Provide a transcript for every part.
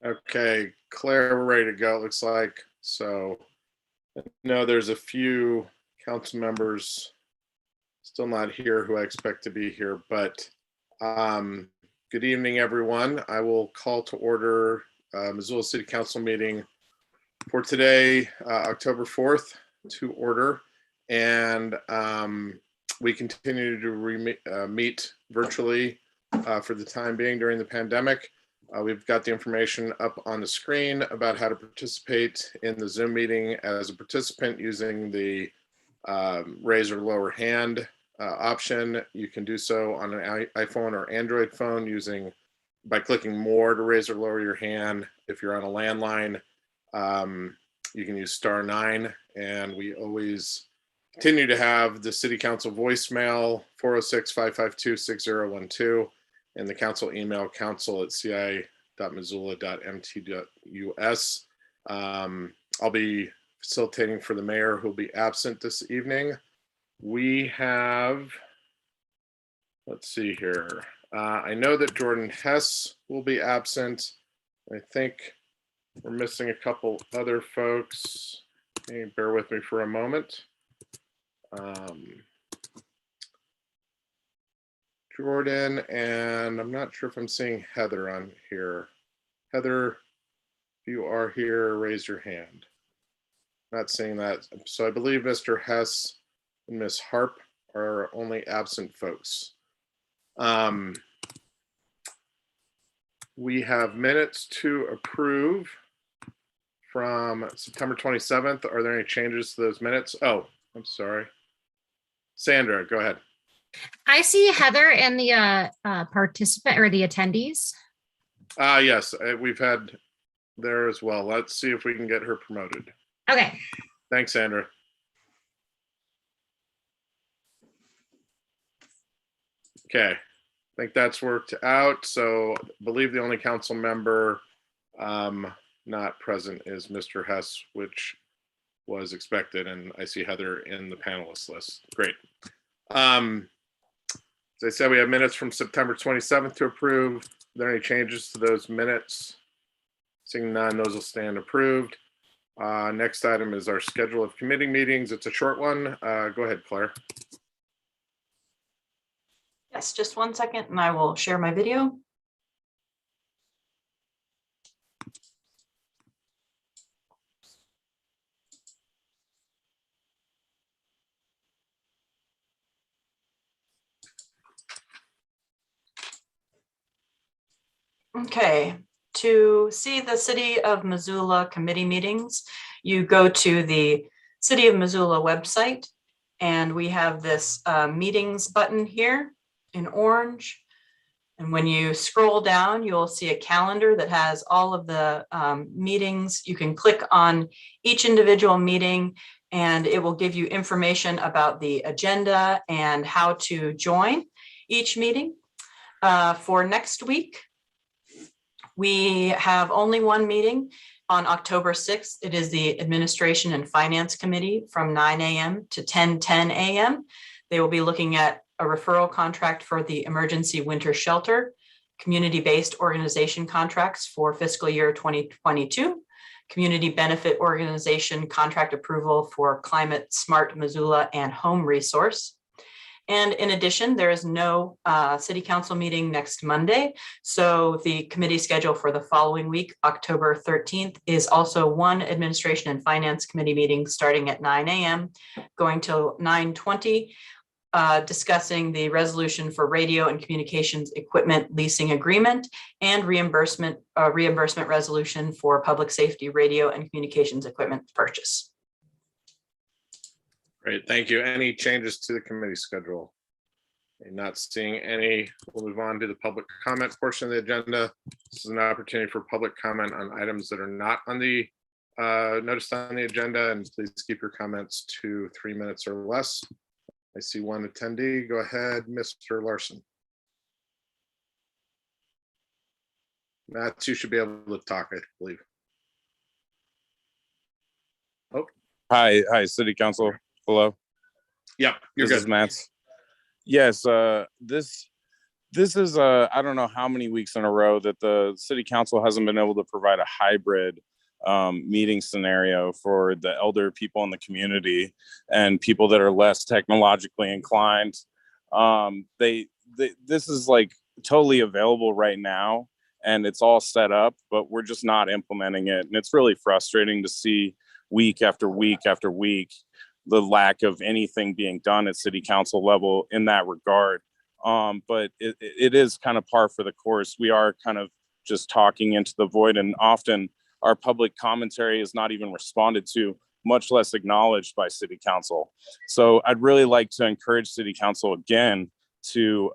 Okay, Claire, we're ready to go, it looks like. So, no, there's a few council members still not here who I expect to be here, but good evening, everyone. I will call to order Missoula City Council meeting for today, October 4th, to order. And we continue to meet virtually for the time being during the pandemic. We've got the information up on the screen about how to participate in the Zoom meeting as a participant using the raise or lower hand option. You can do so on an iPhone or Android phone by clicking more to raise or lower your hand. If you're on a landline, you can use *9, and we always continue to have the City Council voicemail 406-552-6012 and the council email council@ci.missoula.mt.us. I'll be facilitating for the mayor, who'll be absent this evening. We have, let's see here. I know that Jordan Hess will be absent. I think we're missing a couple other folks. Bear with me for a moment. Jordan, and I'm not sure if I'm seeing Heather on here. Heather, if you are here, raise your hand. Not seeing that. So I believe Mr. Hess and Ms. Harp are only absent folks. We have minutes to approve from September 27th. Are there any changes to those minutes? Oh, I'm sorry. Sandra, go ahead. I see Heather in the participant or the attendees. Yes, we've had there as well. Let's see if we can get her promoted. Okay. Thanks, Sandra. Okay, I think that's worked out. So I believe the only council member not present is Mr. Hess, which was expected, and I see Heather in the panelist list. Great. As I said, we have minutes from September 27th to approve. Are there any changes to those minutes? Seeing none, those will stand approved. Next item is our schedule of committee meetings. It's a short one. Go ahead, Claire. Yes, just 1 second and I will share my video. Okay, to see the City of Missoula committee meetings, you go to the City of Missoula website, and we have this meetings button here in orange. And when you scroll down, you'll see a calendar that has all of the meetings. You can click on each individual meeting and it will give you information about the agenda and how to join each meeting. For next week, we have only one meeting on October 6th. It is the Administration and Finance Committee from 9 a.m. to 10:10 a.m. They will be looking at a referral contract for the emergency winter shelter, community-based organization contracts for fiscal year 2022, community benefit organization contract approval for Climate Smart Missoula and Home Resource. And in addition, there is no city council meeting next Monday. So the committee schedule for the following week, October 13th, is also one Administration and Finance Committee meeting starting at 9 a.m., going till 9:20, discussing the resolution for radio and communications equipment leasing agreement and reimbursement resolution for public safety radio and communications equipment purchase. Great, thank you. Any changes to the committee schedule? Not seeing any. We'll move on to the public comment portion of the agenda. This is an opportunity for public comment on items that are not on the noticed on the agenda, and please keep your comments to 3 minutes or less. I see one attendee. Go ahead, Mr. Larson. Matt, you should be able to talk, I believe. Oh. Hi, City Council. Hello. Yep, you're this good. Is Matt. Yes, this this is I don't know how many weeks in a row that the city council hasn't been able to provide a hybrid meeting scenario for the elder people in the community and people that are less technologically inclined. This is like totally available right now, and it's all set up, but we're just not implementing it. And it's really frustrating to see week after week after week the lack of anything being done at city council level in that regard. But it is kind of par for the course. We are kind of just talking into the void, and often our public commentary is not even responded to, much less acknowledged by city council. So I'd really like to encourage city council again to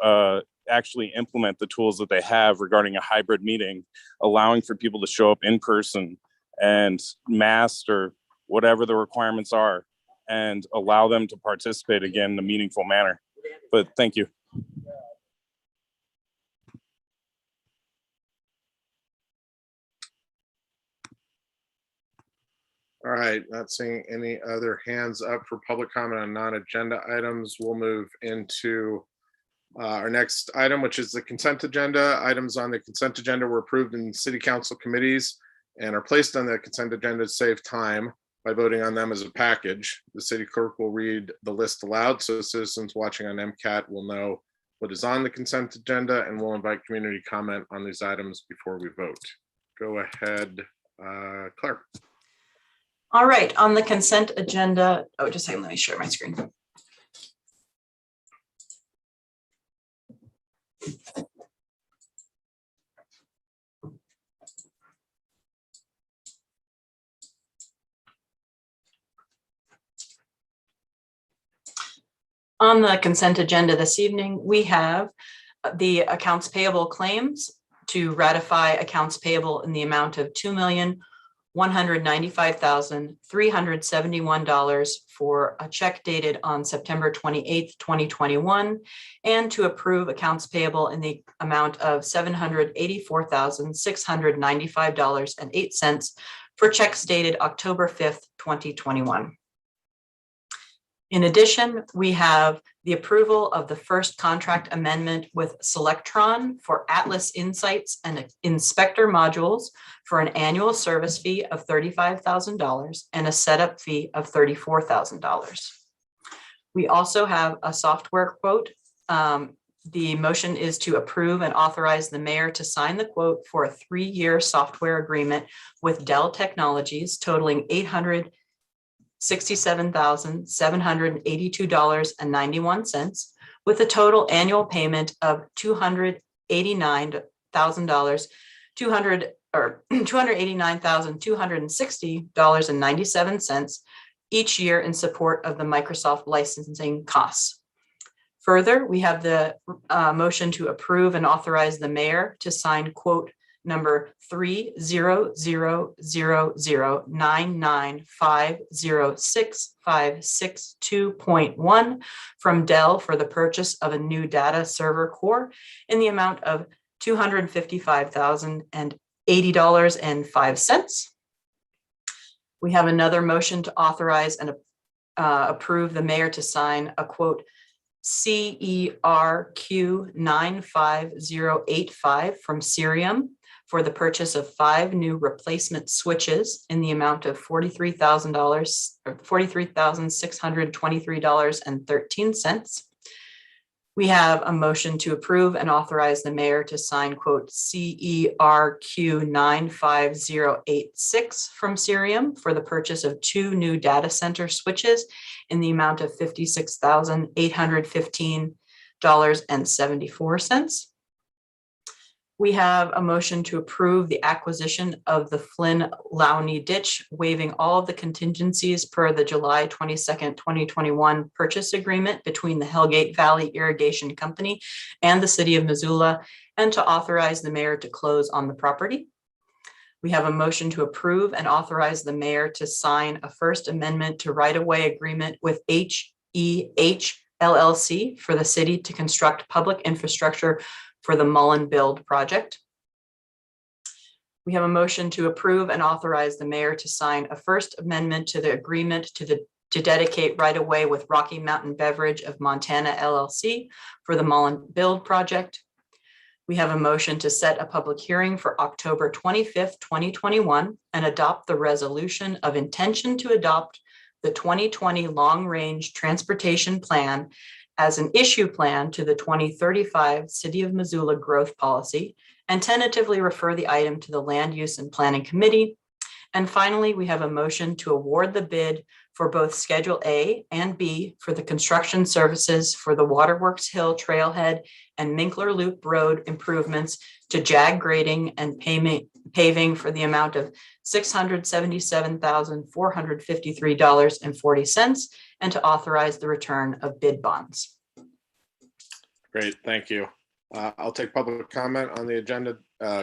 actually implement the tools that they have regarding a hybrid meeting, allowing for people to show up in person and masked or whatever the requirements are, and allow them to participate again in a meaningful manner. But thank you. All right, not seeing any other hands up for public comment on non-agenda items. We'll move into our next item, which is the consent agenda. Items on the consent agenda were approved in city council committees and are placed on the consent agenda to save time by voting on them as a package. The city clerk will read the list aloud so citizens watching on MCAT will know what is on the consent agenda, and we'll invite community comment on these items before we vote. Go ahead, Claire. All right, on the consent agenda, oh, just a second, let me share my screen. On the consent agenda this evening, we have the accounts payable claims to ratify accounts payable in the amount of $2,195,371 for a check dated on September 28th, 2021, and to approve accounts payable in the amount of $784,695.08 for checks dated October 5th, 2021. In addition, we have the approval of the first contract amendment with Selectron for Atlas Insights and Inspector modules for an annual service fee of $35,000 and a setup fee of $34,000. We also have a software quote. The motion is to approve and authorize the mayor to sign the quote for a 3-year software agreement with Dell Technologies totaling $867,782.91 with a total annual payment of $289,260.97 each year in support of the Microsoft licensing costs. Further, we have the motion to approve and authorize the mayor to sign quote number 3000099506562.1 from Dell for the purchase of a new data server core in the amount of $255,080.05. We have another motion to authorize and approve the mayor to sign a quote CERQ 95085 from Cerium for the purchase of 5 new replacement switches in the amount of $43,000 or $43,623.13. We have a motion to approve and authorize the mayor to sign quote CERQ 95086 from Cerium for the purchase of 2 new data center switches in the amount of $56,815.74. We have a motion to approve the acquisition of the Flynn Lowney ditch, waiving all of the contingencies per the July 22nd, 2021 purchase agreement between the Hellgate Valley Irrigation Company and the city of Missoula, and to authorize the mayor to close on the property. We have a motion to approve and authorize the mayor to sign a first amendment to right-of-way agreement with HEH LLC for the city to construct public infrastructure for the Mullen Build project. We have a motion to approve and authorize the mayor to sign a first amendment to the agreement to dedicate right-of-way with Rocky Mountain Beverage of Montana LLC for the Mullen Build project. We have a motion to set a public hearing for October 25th, 2021, and adopt the resolution of intention to adopt the 2020 Long-Range Transportation Plan as an issue plan to the 2035 City of Missoula Growth Policy, and tentatively refer the item to the Land Use and Planning Committee. And finally, we have a motion to award the bid for both Schedule A and B for the construction services for the Waterworks Hill Trailhead and Minkler Loop Road improvements to JAG grading and paving for the amount of $677,453.40, and to authorize the return of bid bonds. Great, thank you. I'll take public comment on the agenda,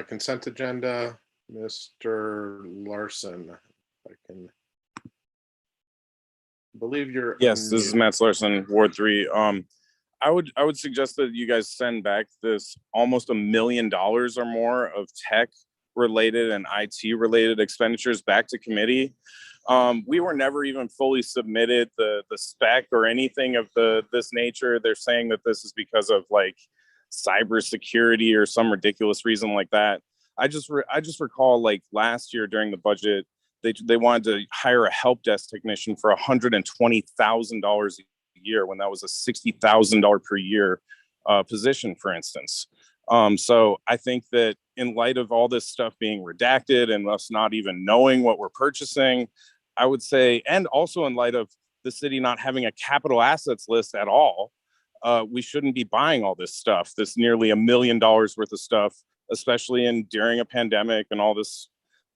consent agenda. Mr. Larson, if I can believe you're. Yes, this is Matt Larson, Ward 3. I would suggest that you guys send back this almost $1 million or more of tech related and IT related expenditures back to committee. We were never even fully submitted the spec or anything of this nature. They're saying that this is because of like cybersecurity or some ridiculous reason like that. I just recall like last year during the budget, they wanted to hire a help desk technician for $120,000 a year when that was a $60,000 per year position, for instance. So I think that in light of all this stuff being redacted and us not even knowing what we're purchasing, I would say, and also in light of the city not having a capital assets list at all, we shouldn't be buying all this stuff, this nearly $1 million worth of stuff, especially during a pandemic and all this,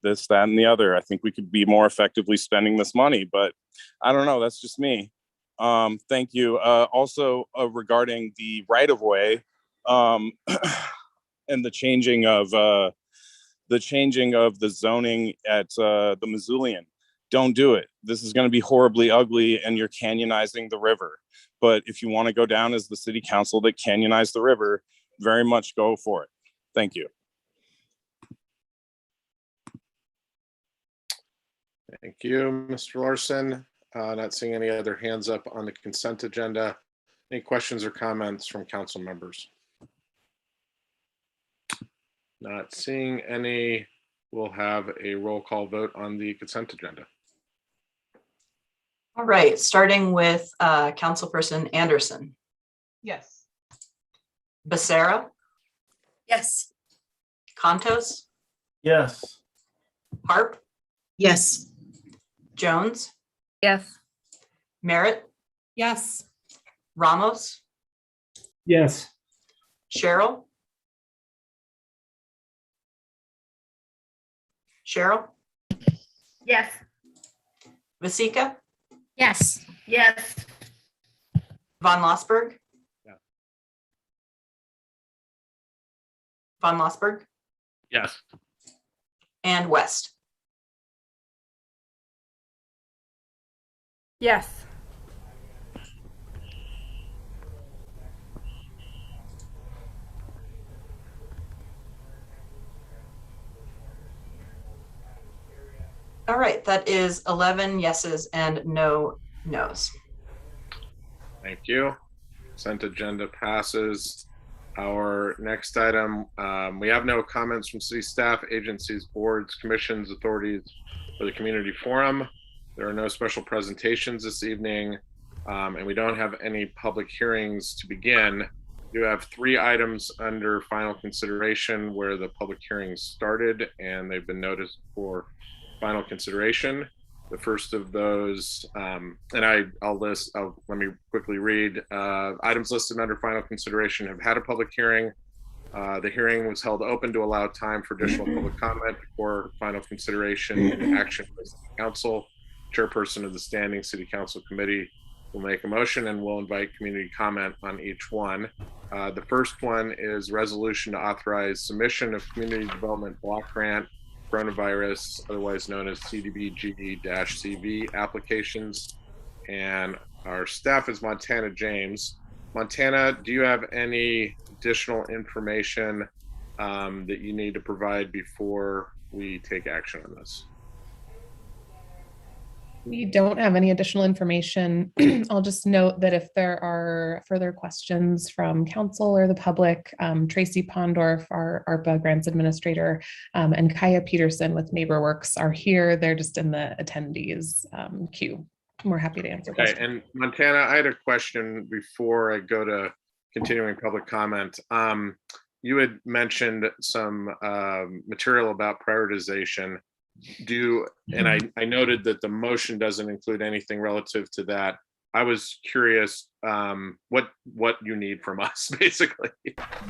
that, and the other. I think we could be more effectively spending this money, but I don't know. That's just me. Thank you. Also, regarding the right-of-way and the changing of the zoning at the Missoulian. Don't do it. This is going to be horribly ugly, and you're canyonizing the river. But if you want to go down as the city council that canyonized the river, very much go for it. Thank you. Thank you, Mr. Larson. Not seeing any other hands up on the consent agenda. Any questions or comments from council members? Not seeing any. We'll have a roll call vote on the consent agenda. All right, starting with Councilperson Anderson. Yes. Becerra, Yes. Contos, Yes. Harp, Yes. Jones, Yes. Merritt, Yes. Ramos, Yes. Cheryl. Cheryl, Yes. Vasika, Yes. Yes. Von Lossberg. Yeah. Von Lossberg Yes. and West. Yes. All right, that is 11 yeses and no nos. Thank you. Consent agenda passes. Our next item, we have no comments from city staff, agencies, boards, commissions, authorities, or the community forum. There are no special presentations this evening, and we don't have any public hearings to begin. We do have 3 items under final consideration where the public hearings started and they've been noticed for final consideration. The first of those, and let me quickly read. Items listed under final consideration have had a public hearing. The hearing was held open to allow time for additional public comment before final consideration and action by the City Council. Chairperson of the Standing City Council Committee will make a motion and we'll invite community comment on each one. The first one is resolution to authorize submission of community development block grant coronavirus, otherwise known as CDBG-CV applications. And our staff is Montana James. Montana, do you have any additional information that you need to provide before we take action on this? We don't have any additional information. I'll just note that if there are further questions from council or the public, Tracy Pondorf, our ARPA grants administrator, and Kaya Peterson with NeighborWorks are here. They're just in the attendees queue. We're happy to answer Okay, questions. and Montana, I had a question before I go to continuing public comment. You had mentioned some material about prioritization. And I noted that the motion doesn't include anything relative to that. I was curious what you need from us, basically.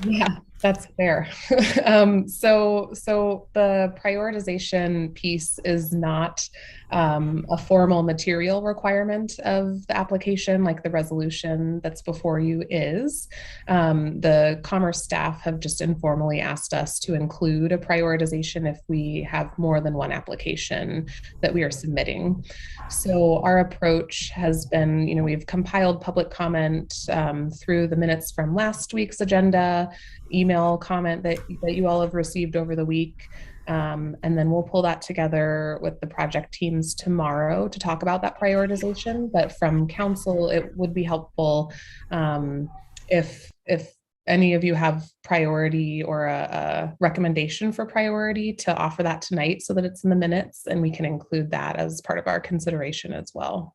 Yeah, that's fair. So the prioritization piece is not a formal material requirement of the application, like the resolution that's before you is. The Commerce staff have just informally asked us to include a prioritization if we have more than one application that we are submitting. So our approach has been, we've compiled public comment through the minutes from last week's agenda, email comment that you all have received over the week. And then we'll pull that together with the project teams tomorrow to talk about that prioritization. But from council, it would be helpful if any of you have priority or a recommendation for priority to offer that tonight so that it's in the minutes and we can include that as part of our consideration as well.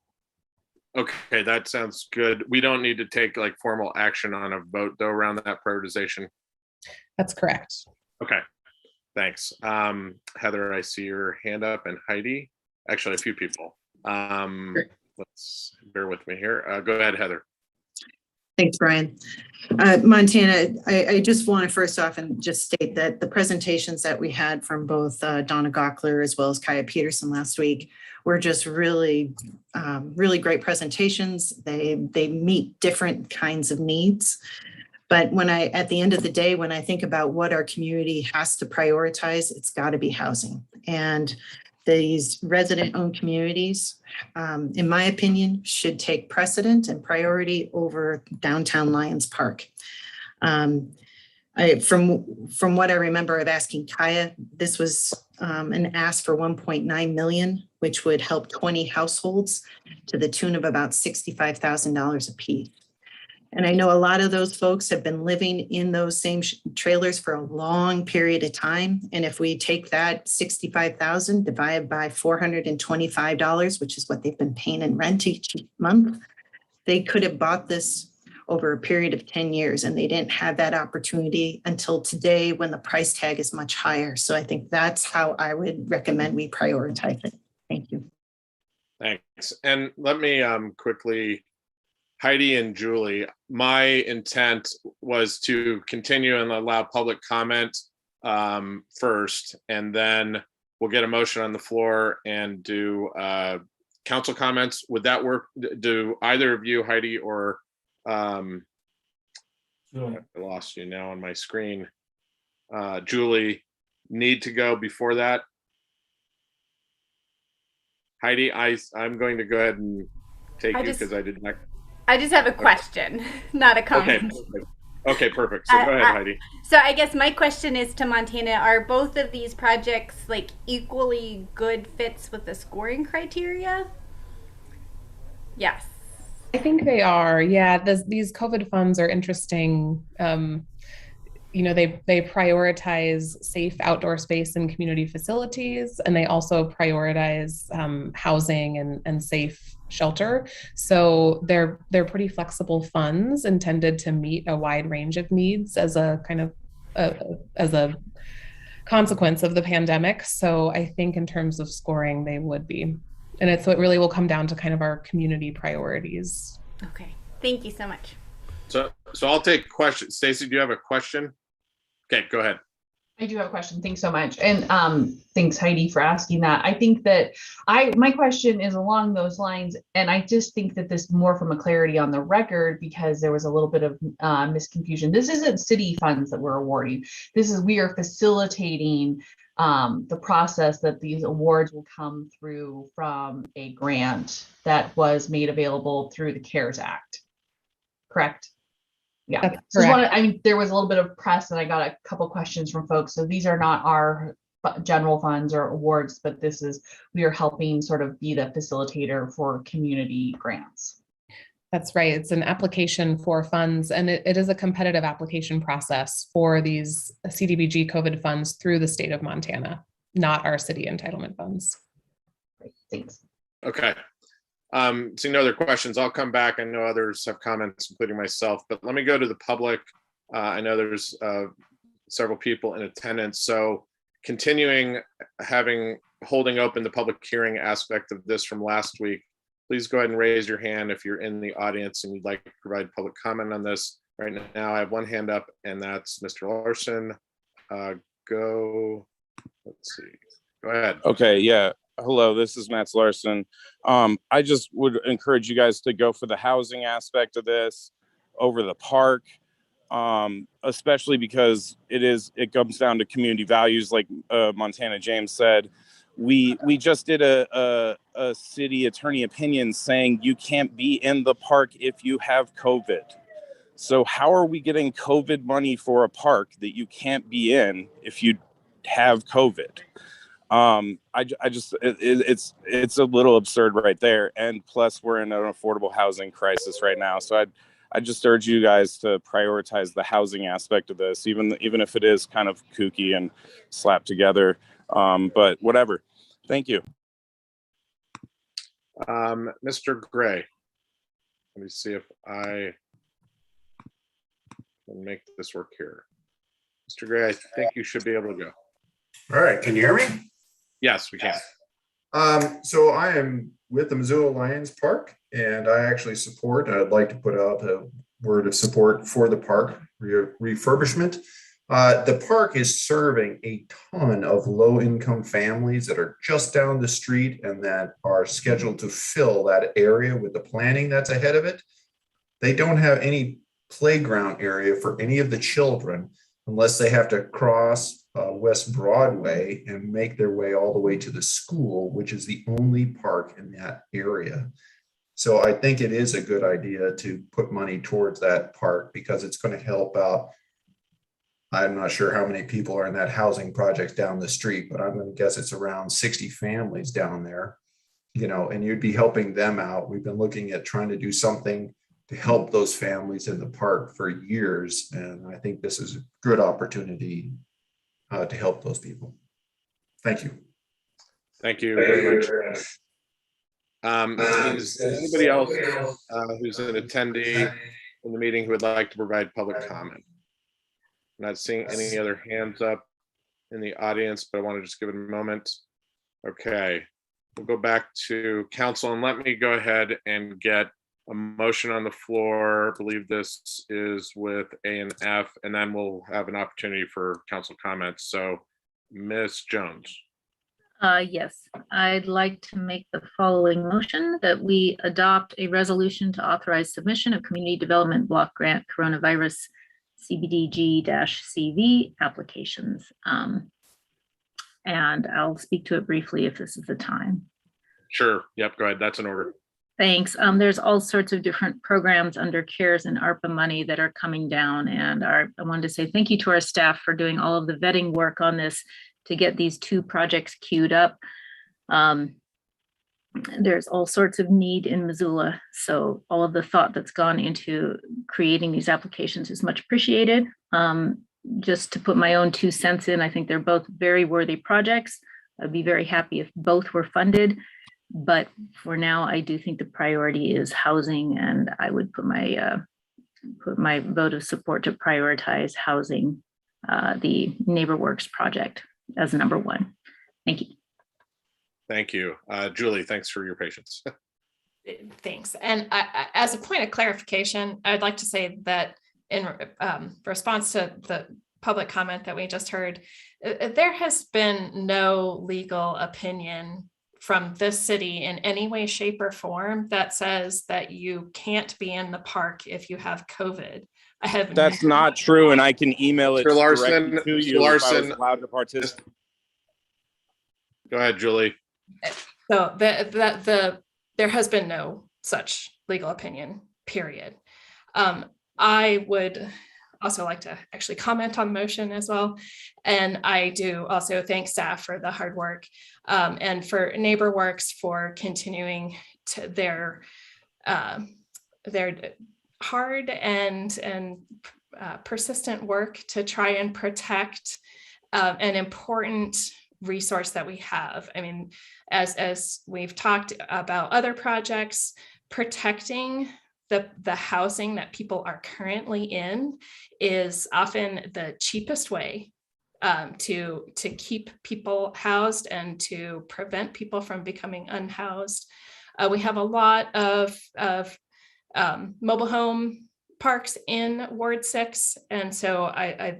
Okay, that sounds good. We don't need to take like formal action on a vote though around that prioritization. That's correct. Okay, thanks. Heather, I see your hand up, and Heidi, actually a few people. Let's bear with me here. Go ahead, Heather. Thanks, Brian. Montana, I just want to first off and just state that the presentations that we had from both Donna Gockler as well as Kaya Peterson last week were just really great presentations. They meet different kinds of needs. But at the end of the day, when I think about what our community has to prioritize, it's got to be housing. And these resident-owned communities, in my opinion, should take precedent and priority over downtown Lions Park. From what I remember of asking Kaya, this was an ask for 1.9 million, which would help 20 households to the tune of about $65,000 apiece. And I know a lot of those folks have been living in those same trailers for a long period of time. And if we take that 65,000 divided by $425, which is what they've been paying in rent each month, they could have bought this over a period of 10 years, and they didn't have that opportunity until today when the price tag is much higher. So I think that's how I would recommend we prioritize it. Thank you. Thanks. And let me quickly, Heidi and Julie, my intent was to continue and allow public comment first, and then we'll get a motion on the floor and do council comments. Would that work? Do either of you, Heidi or I lost you now on my screen. Julie, need to go before that? Heidi, I'm going to go ahead and take you because I did not. I just have a question, not a comment. Okay, perfect. So go ahead, Heidi. So I guess my question is to Montana, are both of these projects like equally good fits with the scoring criteria? Yes. I think they are. Yeah, these COVID funds are interesting. They prioritize safe outdoor space and community facilities, and they also prioritize housing and safe shelter. So they're pretty flexible funds intended to meet a wide range of needs as a kind of as a consequence of the pandemic. So I think in terms of scoring, they would be. And it really will come down to kind of our community priorities. Okay, thank you so much. So I'll take questions. Stacy, do you have a question? Okay, go ahead. I do have a question. Thanks so much. And thanks, Heidi, for asking that. I think that my question is along those lines, and I just think that this more from a clarity on the record, because there was a little bit of misconfusion. This isn't city funds that we're awarding. We are facilitating the process that these awards will come through from a grant that was made available through the CARES Act. Correct? Yeah. There was a little bit of press and I got a couple questions from folks. So these are not our general funds or awards, but we are helping sort of be the facilitator for community grants. That's right. It's an application for funds, and it is a competitive application process for these CDBG COVID funds through the state of Montana, not our city entitlement funds. Great, thanks. Okay. Seeing no other questions, I'll come back. I know others have comments, including myself, but let me go to the public. I know there's several people in attendance. So continuing holding open the public hearing aspect of this from last week, please go ahead and raise your hand if you're in the audience and you'd like to provide public comment on this. Right now, I have one hand up, and that's Mr. Larson. Let's see. Go ahead. Okay, yeah. Hello, this is Matt Larson. I just would encourage you guys to go for the housing aspect of this over the park, especially because it comes down to community values, like Montana James said. We just did a city attorney opinion saying you can't be in the park if you have COVID. So how are we getting COVID money for a park that you can't be in if you have COVID? It's a little absurd right there. And plus we're in an affordable housing crisis right now. So I just urge you guys to prioritize the housing aspect of this, even if it is kind of kooky and slapped together. But whatever. Thank you. Mr. Gray. Let me see if I can make this work here. Mr. Gray, I think you should be able to go. All right, can you hear me? Yes, we can. So I am with the Missoula Lions Park, and I actually I'd like to put out a word of support for the park refurbishment. The park is serving a ton of low-income families that are just down the street and that are scheduled to fill that area with the planning that's ahead of it. They don't have any playground area for any of the children unless they have to cross West Broadway and make their way all the way to the school, which is the only park in that area. So I think it is a good idea to put money towards that park because it's going to help out. I'm not sure how many people are in that housing project down the street, but I'm going to guess it's around 60 families down there, and you'd be helping them out. We've been looking at trying to do something to help those families in the park for years. And I think this is a good opportunity to help those people. Thank you. Thank you very much. Is anybody else who's an attendee in the meeting who would like to provide public comment? I'm not seeing any other hands up in the audience, but I want to just give it a moment. Okay, we'll go back to council and let me go ahead and get a motion on the floor. I believe this is with A and F, and then we'll have an opportunity for council comments. So, Ms. Jones. Yes, I'd like to make the following motion that we adopt a resolution to authorize submission of Community Development Block Grant Coronavirus CBDG-CV applications. And I'll speak to it briefly if this is the time. Sure. Yep. Go ahead. That's an order. Thanks. There's all sorts of different programs under CARES and ARPA money that are coming down. And I wanted to say thank you to our staff for doing all of the vetting work on this to get these two projects queued up. There's all sorts of need in Missoula. So all of the thought that's gone into creating these applications is much appreciated. Just to put my own 2 cents in, I think they're both very worthy projects. I'd be very happy if both were funded. But for now, I do think the priority is housing, and I would put my vote of support to prioritize housing, the NeighborWorks project as number 1. Thank you. Thank you. Julie, thanks for your patience. Thanks. And as a point of clarification, I'd like to say that in response to the public comment that we just heard, there has been no legal opinion from this city in any way, shape, or form that says that you can't be in the park if you have COVID. That's not true, and I can email it Larson, directly to you Larson, if I was allowed to participate. Go ahead, Julie. So there has been no such legal opinion, period. I would also like to actually comment on the motion as well. And I do also thank staff for the hard work, and for NeighborWorks for continuing to their hard and persistent work to try and protect an important resource that we have. I mean, as we've talked about other projects, protecting the housing that people are currently in is often the cheapest way to keep people housed and to prevent people from becoming unhoused. We have a lot of mobile home parks in Ward 6, and so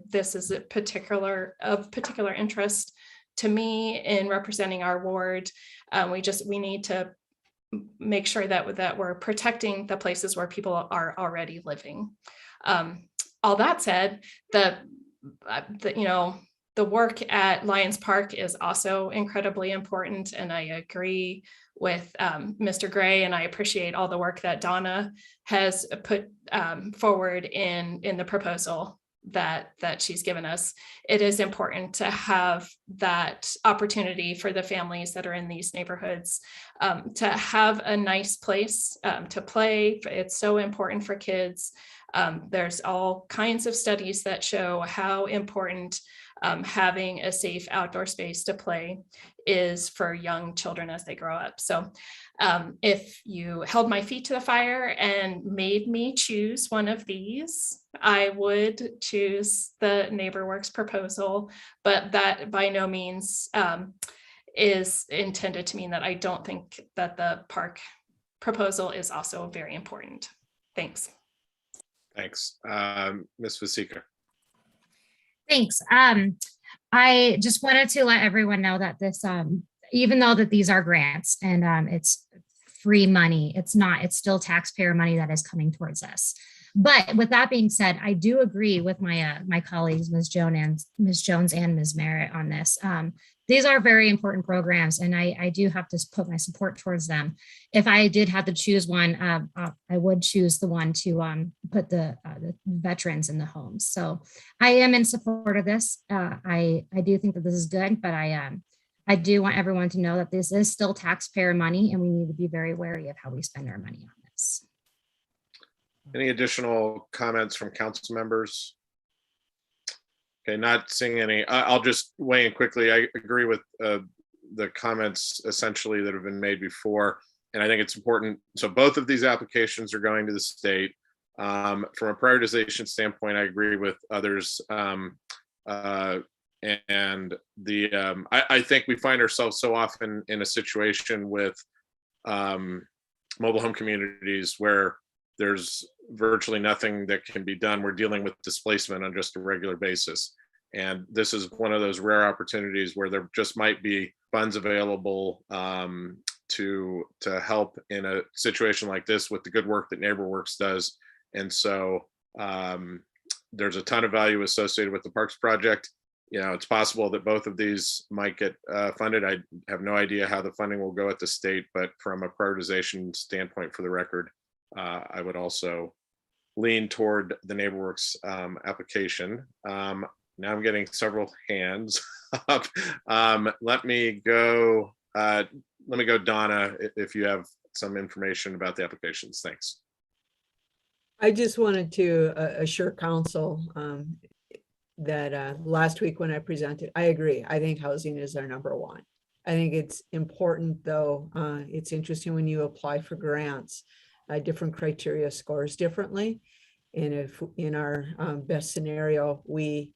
this is of particular interest to me in representing our ward. We need to make sure that we're protecting the places where people are already living. All that said, the work at Lions Park is also incredibly important, and I agree with Mr. Gray, and I appreciate all the work that Donna has put forward in the proposal that she's given us. It is important to have that opportunity for the families that are in these neighborhoods to have a nice place to play. It's so important for kids. There's all kinds of studies that show how important having a safe outdoor space to play is for young children as they grow up. So if you held my feet to the fire and made me choose one of these, I would choose the NeighborWorks proposal, but that by no means is intended to mean that I don't think that the park proposal is also very important. Thanks. Thanks. Ms. Vasika. Thanks. I just wanted to let everyone know that this, even though that these are grants and it's free money, it's still taxpayer money that is coming towards us. But with that being said, I do agree with my colleagues, Ms. Jones and Ms. Merritt on this. These are very important programs, and I do have to put my support towards them. If I did have to choose one, I would choose the one to put the veterans in the homes. So I am in support of this. I do think that this is good, but I do want everyone to know that this is still taxpayer money, and we need to be very wary of how we spend our money on this. Any additional comments from council members? Okay, not seeing any. I'll just weigh in quickly. I agree with the comments essentially that have been made before, and I think it's important. So both of these applications are going to the state. From a prioritization standpoint, I agree with others. And I think we find ourselves so often in a situation with mobile home communities where there's virtually nothing that can be done. We're dealing with displacement on just a regular basis. And this is one of those rare opportunities where there just might be funds available to help in a situation like this with the good work that NeighborWorks does. And so there's a ton of value associated with the Parks project. It's possible that both of these might get funded. I have no idea how the funding will go at the state, but from a prioritization standpoint, for the record, I would also lean toward the NeighborWorks application. Now I'm getting several hands up. Let me go, Donna, if you have some information about the applications. Thanks. I just wanted to assure council that last week when I presented, I agree. I think housing is our number one. I think it's important, though. It's interesting when you apply for grants, different criteria scores differently. And if in our best scenario, we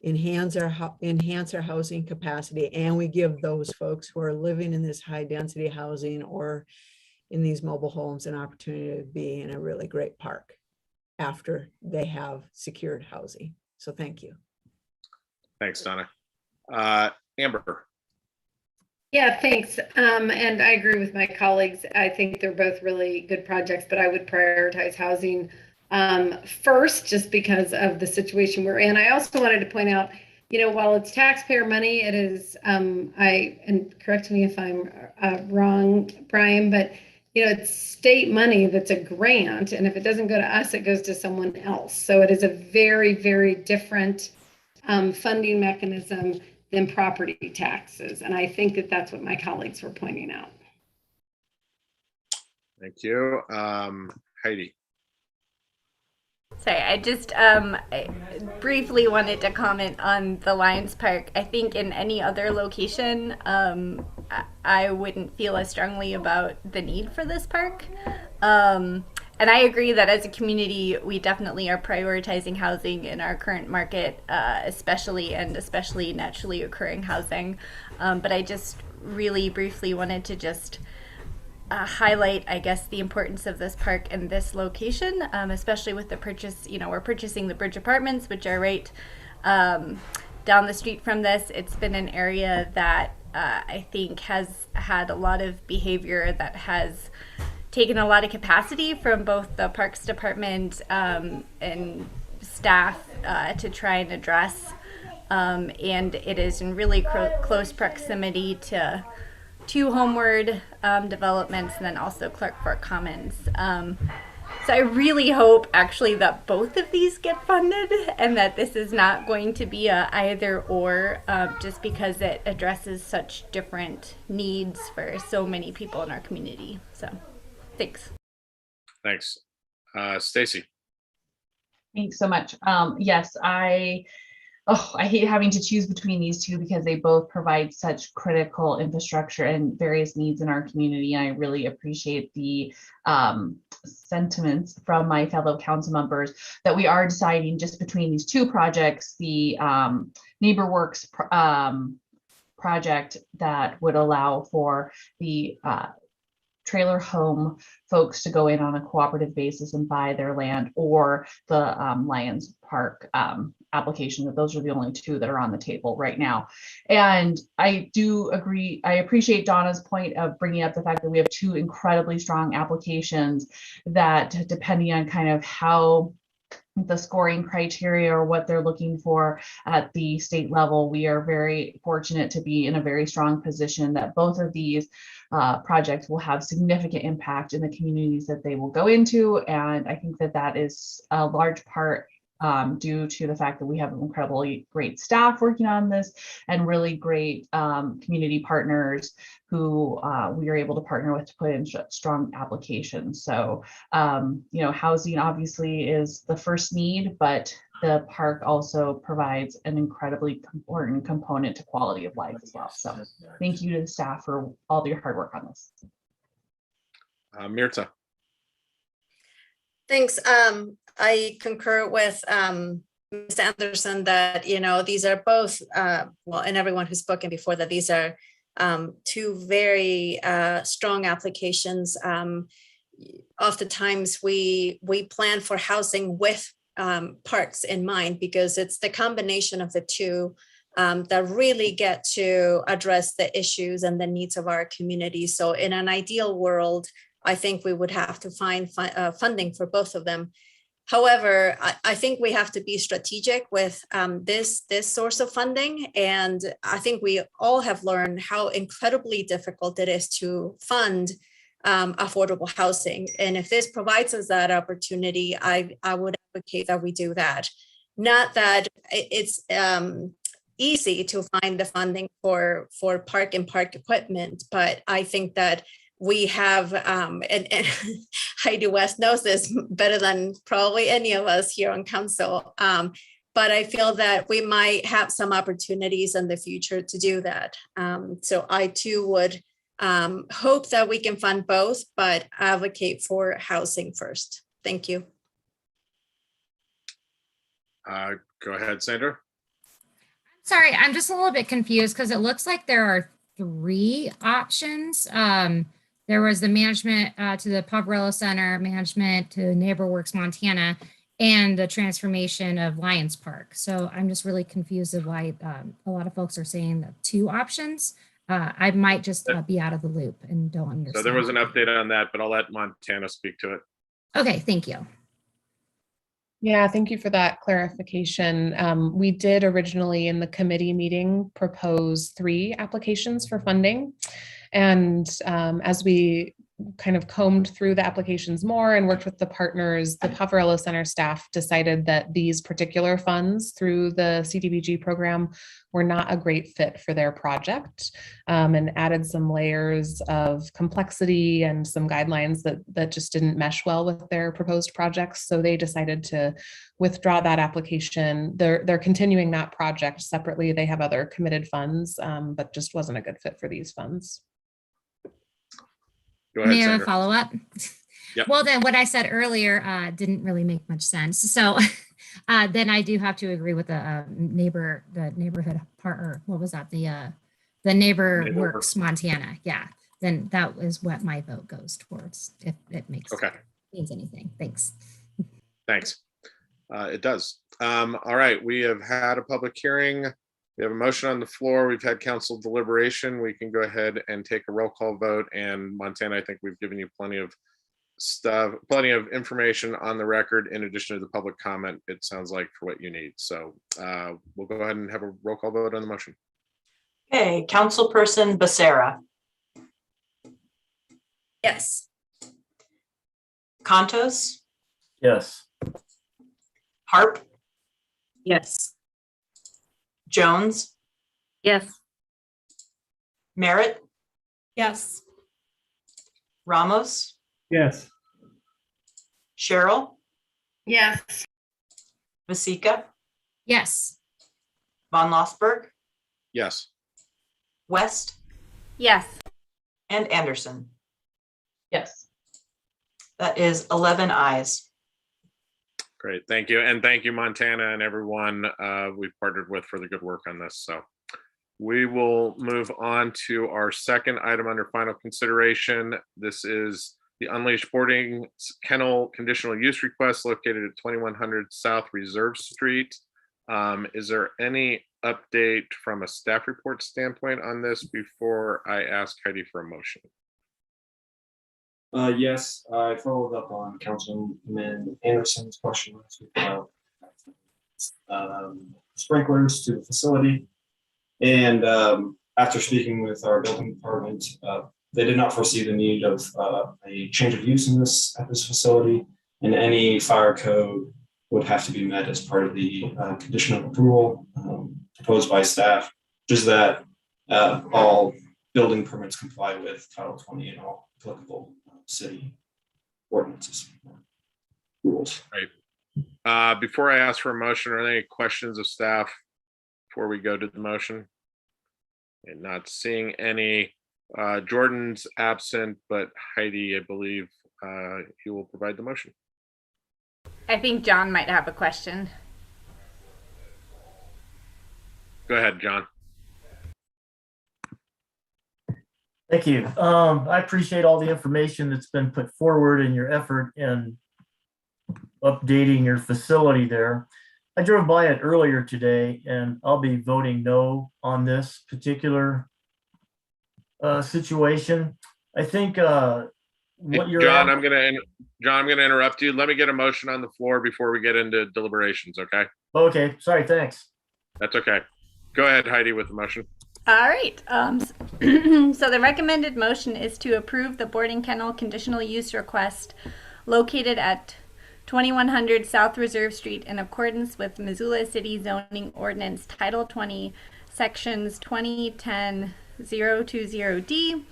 enhance our housing capacity and we give those folks who are living in this high density housing or in these mobile homes an opportunity to be in a really great park after they have secured housing. So thank you. Thanks, Donna. Amber. Yeah, thanks. And I agree with my colleagues. I think they're both really good projects, but I would prioritize housing first, just because of the situation we're in. I also wanted to point out, while it's taxpayer money, it is, and correct me if I'm wrong, Brian, but it's state money that's a grant. And if it doesn't go to us, it goes to someone else. So it is a very, very different funding mechanism than property taxes. And I think that that's what my colleagues were pointing out. Thank you. Heidi. Sorry, I briefly wanted to comment on the Lions Park. I think in any other location, I wouldn't feel as strongly about the need for this park. And I agree that as a community, we definitely are prioritizing housing in our current market, especially naturally occurring housing. But I just really briefly wanted to just highlight, I guess, the importance of this park and this location, especially with the purchase. We're purchasing the Bridge Apartments, which are right down the street from this. It's been an area that I think has had a lot of behavior that has taken a lot of capacity from both the Parks Department and staff to try and address. And it is in really close proximity to two Homeward developments, and then also Clark Fork Commons. So I really hope actually that both of these get funded, and that this is not going to be a either or, just because it addresses such different needs for so many people in our community. So thanks. Thanks. Stacy. Thanks so much. Yes, I hate having to choose between these two because they both provide such critical infrastructure and various needs in our community. And I really appreciate the sentiments from my fellow council members that we are deciding just between these two projects, the NeighborWorks project that would allow for the trailer home folks to go in on a cooperative basis and buy their land, or the Lions Park application. That those are the only two that are on the table right now. And I do agree, I appreciate Donna's point of bringing up the fact that we have two incredibly strong applications that, depending on kind of how the scoring criteria or what they're looking for at the state level, we are very fortunate to be in a very strong position that both of these projects will have significant impact in the communities that they will go into. And I think that that is a large part due to the fact that we have incredibly great staff working on this and really great community partners who we are able to partner with to put in strong applications. So, housing obviously is the first need, but the park also provides an incredibly important component to quality of life as well. So thank you to the staff for all your hard work on this. Mirta. Thanks. I concur with Ms. Anderson that, these are both, and everyone who's spoken before, that these are two very strong applications. Oftentimes we plan for housing with parks in mind, because it's the combination of the two that really get to address the issues and the needs of our community. So in an ideal world, I think we would have to find funding for both of them. However, I think we have to be strategic with this source of funding. And I think we all have learned how incredibly difficult it is to fund affordable housing. And if this provides us that opportunity, I would advocate that we do that. Not that it's easy to find the funding for park and park equipment, but I think that we have, and Heidi West knows this better than probably any of us here on council, but I feel that we might have some opportunities in the future to do that. So I too would hope that we can fund both, but advocate for housing first. Thank you. Go ahead, Sandra. Sorry, I'm just a little bit confused because it looks like there are 3 options. There was the management to the Poverello Center, management to NeighborWorks Montana, and the transformation of Lions Park. So I'm just really confused of why a lot of folks are saying the 2 options. I might just be out of the loop and don't understand. So there was an update on that, but I'll let Montana speak to it. Okay, thank you. Yeah, thank you for that clarification. We did originally in the committee meeting propose 3 applications for funding. And as we kind of combed through the applications more and worked with the partners, the Pavarello Center staff decided that these particular funds through the CDBG program were not a great fit for their project, and added some layers of complexity and some guidelines that just didn't mesh well with their proposed projects. So they decided to withdraw that application. They're continuing that project separately. They have other committed funds, but just wasn't a good fit for these funds. Go ahead, May I Sandra. follow up? Yep. Well, then what I said earlier didn't really make much sense. So then I do have to agree with the neighborhood partner. What was that? The Neighbor Works Montana. Yeah. Then that is what my vote goes towards, if it means anything. Thanks. Thanks. It does. All right, we have had a public hearing. We have a motion on the floor. We've had council deliberation. We can go ahead and take a roll call vote. And Montana, I think we've given you plenty of stuff, plenty of information on the record in addition to the public comment, it sounds like, for what you need. So we'll go ahead and have a roll call vote on the motion. Okay, Councilperson Becerra. Yes. Contos, Yes. Harp, Yes. Jones, Yes. Merritt, Yes. Ramos, Yes. Cheryl, Yes. Vasika, Yes. Von Lossberg, Yes. West, Yes. and Anderson. Yes. That is 11 ayes. Great, thank you. And thank you, Montana, and everyone we've partnered with for the good work on this. So we will move on to our second item under final consideration. This is the Unleashed Boarding Kennel conditional use request located at 2100 South Reserve Street. Is there any update from a staff report standpoint on this before I ask Heidi for a motion? Yes, I followed up on Councilman Anderson's question last week about sprinklers to the facility. And after speaking with our building department, they did not foresee the need of a change of use in at this facility, and any fire code would have to be met as part of the condition of approval proposed by staff, which is that all building permits comply with Title 20 and all applicable city ordinances rules. Right. Before I ask for a motion, are there any questions of staff before we go to the motion? And not seeing any. Jordan's absent, but Heidi, I believe he will provide the motion. I think John might have a question. Go ahead, John. Thank you. I appreciate all the information that's been put forward in your effort in updating your facility there. I drove by it earlier today, and I'll be voting no on this particular situation. I think what you're John, I'm gonna interrupt you. Let me get a motion on the floor before we get into deliberations. Okay. Okay. Sorry. Thanks. That's okay. Go ahead, Heidi, with the motion. All right. So the recommended motion is to approve the boarding kennel conditional use request located at 2100 South Reserve Street in accordance with Missoula City Zoning Ordinance Title 20, Sections 2010 020D,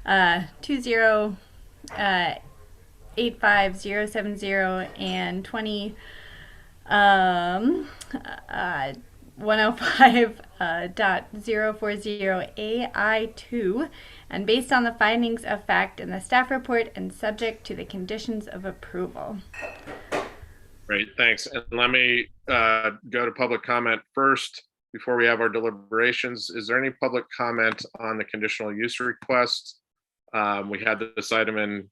2085070, and 105.040 AI2, and based on the findings of fact in the staff report and subject to the conditions of approval. Great, thanks. And let me go to public comment first before we have our deliberations. Is there any public comment on the conditional use request? We had this item in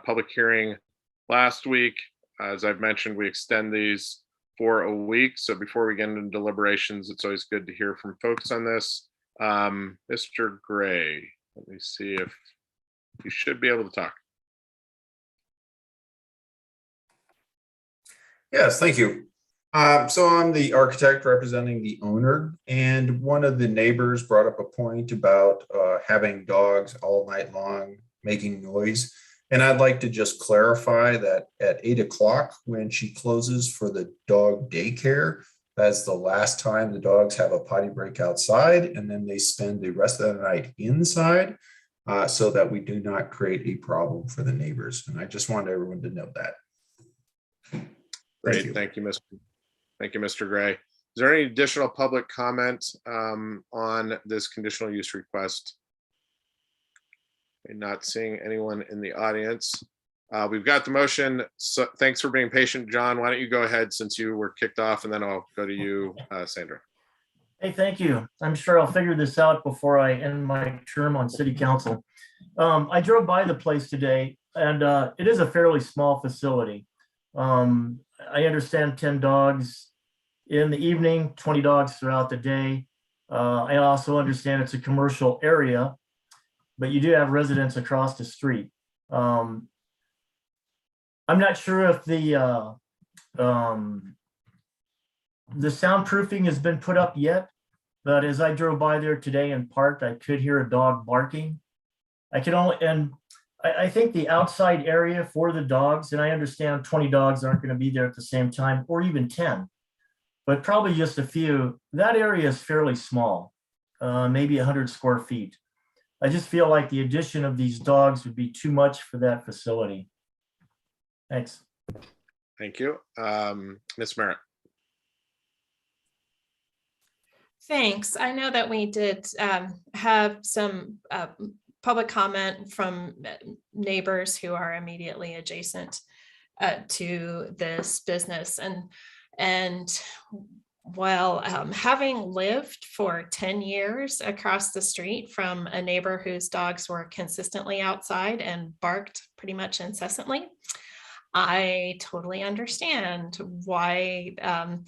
public hearing last week. As I've mentioned, we extend these for a week. So before we get into deliberations, it's always good to hear from folks on this. Mr. Gray, let me see if you should be able to talk. Yes, thank you. So I'm the architect representing the owner, and one of the neighbors brought up a point about having dogs all night long making noise. And I'd like to just clarify that at 8 o'clock, when she closes for the dog daycare, that's the last time the dogs have a potty break outside, and then they spend the rest of the night inside, so that we do not create a problem for the neighbors. And I just wanted everyone to know that. Great, thank you, Mr. Gray. Is there any additional public comment on this conditional use request? Not seeing anyone in the audience. We've got the motion. So thanks for being patient, John. Why don't you go ahead since you were kicked off, and then I'll go to you, Sandra. Hey, thank you. I'm sure I'll figure this out before I end my term on city council. I drove by the place today, and it is a fairly small facility. I understand 10 dogs in the evening, 20 dogs throughout the day. I also understand it's a commercial area, but you do have residents across the street. I'm not sure if the soundproofing has been put up yet, but as I drove by there today and parked, I could hear a dog barking. I think the outside area for the dogs, and I understand 20 dogs aren't going to be there at the same time, or even 10, but probably just a few. That area is fairly small, maybe 100 square feet. I just feel like the addition of these dogs would be too much for that facility. Thanks. Thank you. Ms. Merritt. Thanks. I know that we did have some public comment from neighbors who are immediately adjacent to this business. And while having lived for 10 years across the street from a neighbor whose dogs were consistently outside and barked pretty much incessantly, I totally understand why I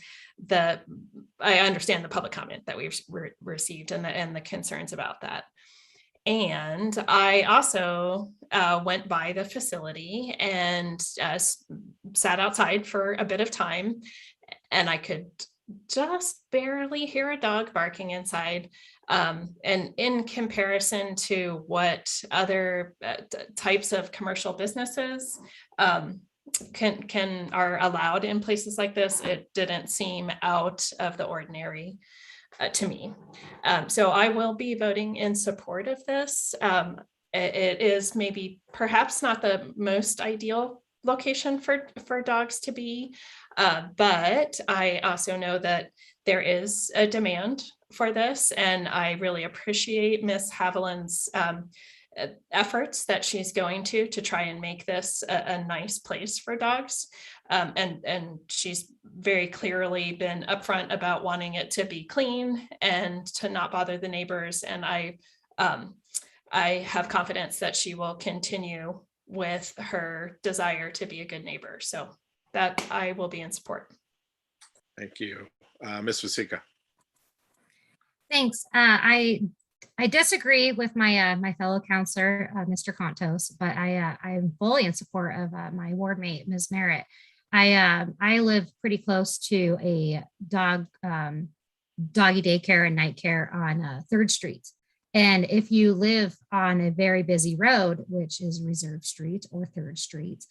understand the public comment that we've received and the concerns about that. And I also went by the facility and sat outside for a bit of time, and I could just barely hear a dog barking inside. And in comparison to what other types of commercial businesses are allowed in places like this, it didn't seem out of the ordinary to me. So I will be voting in support of this. It is maybe perhaps not the most ideal location for dogs to be, but I also know that there is a demand for this, and I really appreciate Ms. Haviland's efforts that she's going to try and make this a nice place for dogs. And she's very clearly been upfront about wanting it to be clean and to not bother the neighbors. And I have confidence that she will continue with her desire to be a good neighbor. So that I will be in support. Thank you. Ms. Vasika. Thanks. I disagree with my my fellow counselor, Mr. Contos, but I'm fully in support of my ward mate, Ms. Merritt. I live pretty close to a doggy daycare and night care on 3rd Street. And if you live on a very busy road, which is Reserve Street or 3rd Street,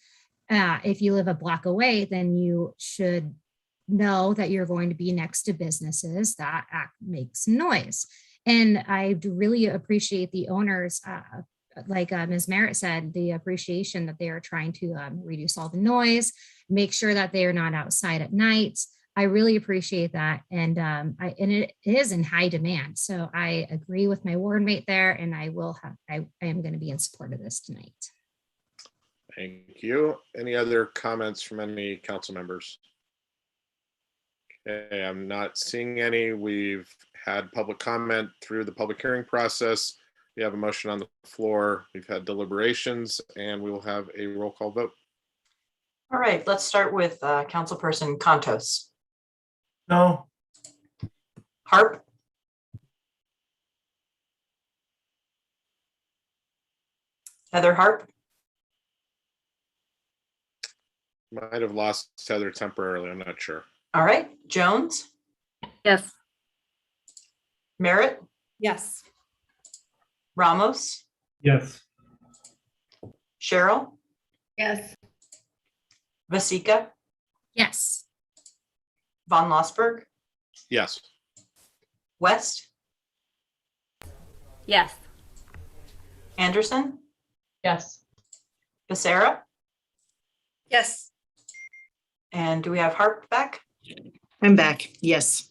if you live a block away, then you should know that you're going to be next to businesses that makes noise. And I do really appreciate the owners, like Ms. Merritt said, the appreciation that they are trying to reduce all the noise, make sure that they are not outside at night. I really appreciate that. And it is in high demand. So I agree with my ward mate there, and I am going to be in support of this tonight. Thank you. Any other comments from any council members? Okay, I'm not seeing any. We've had public comment through the public hearing process. We have a motion on the floor. We've had deliberations, and we will have a roll call vote. All right, let's start with Councilperson Contos. No. Harp. Heather Harp. Might have lost Heather temporarily. I'm not sure. All right, Jones. Yes. Merritt. Yes. Ramos. Yes. Cheryl. Yes. Vasika, Yes. Von Lossberg, Yes. West, Yes. Anderson, Yes. Becerra, Yes. and do we have Harp back? I'm back. Yes.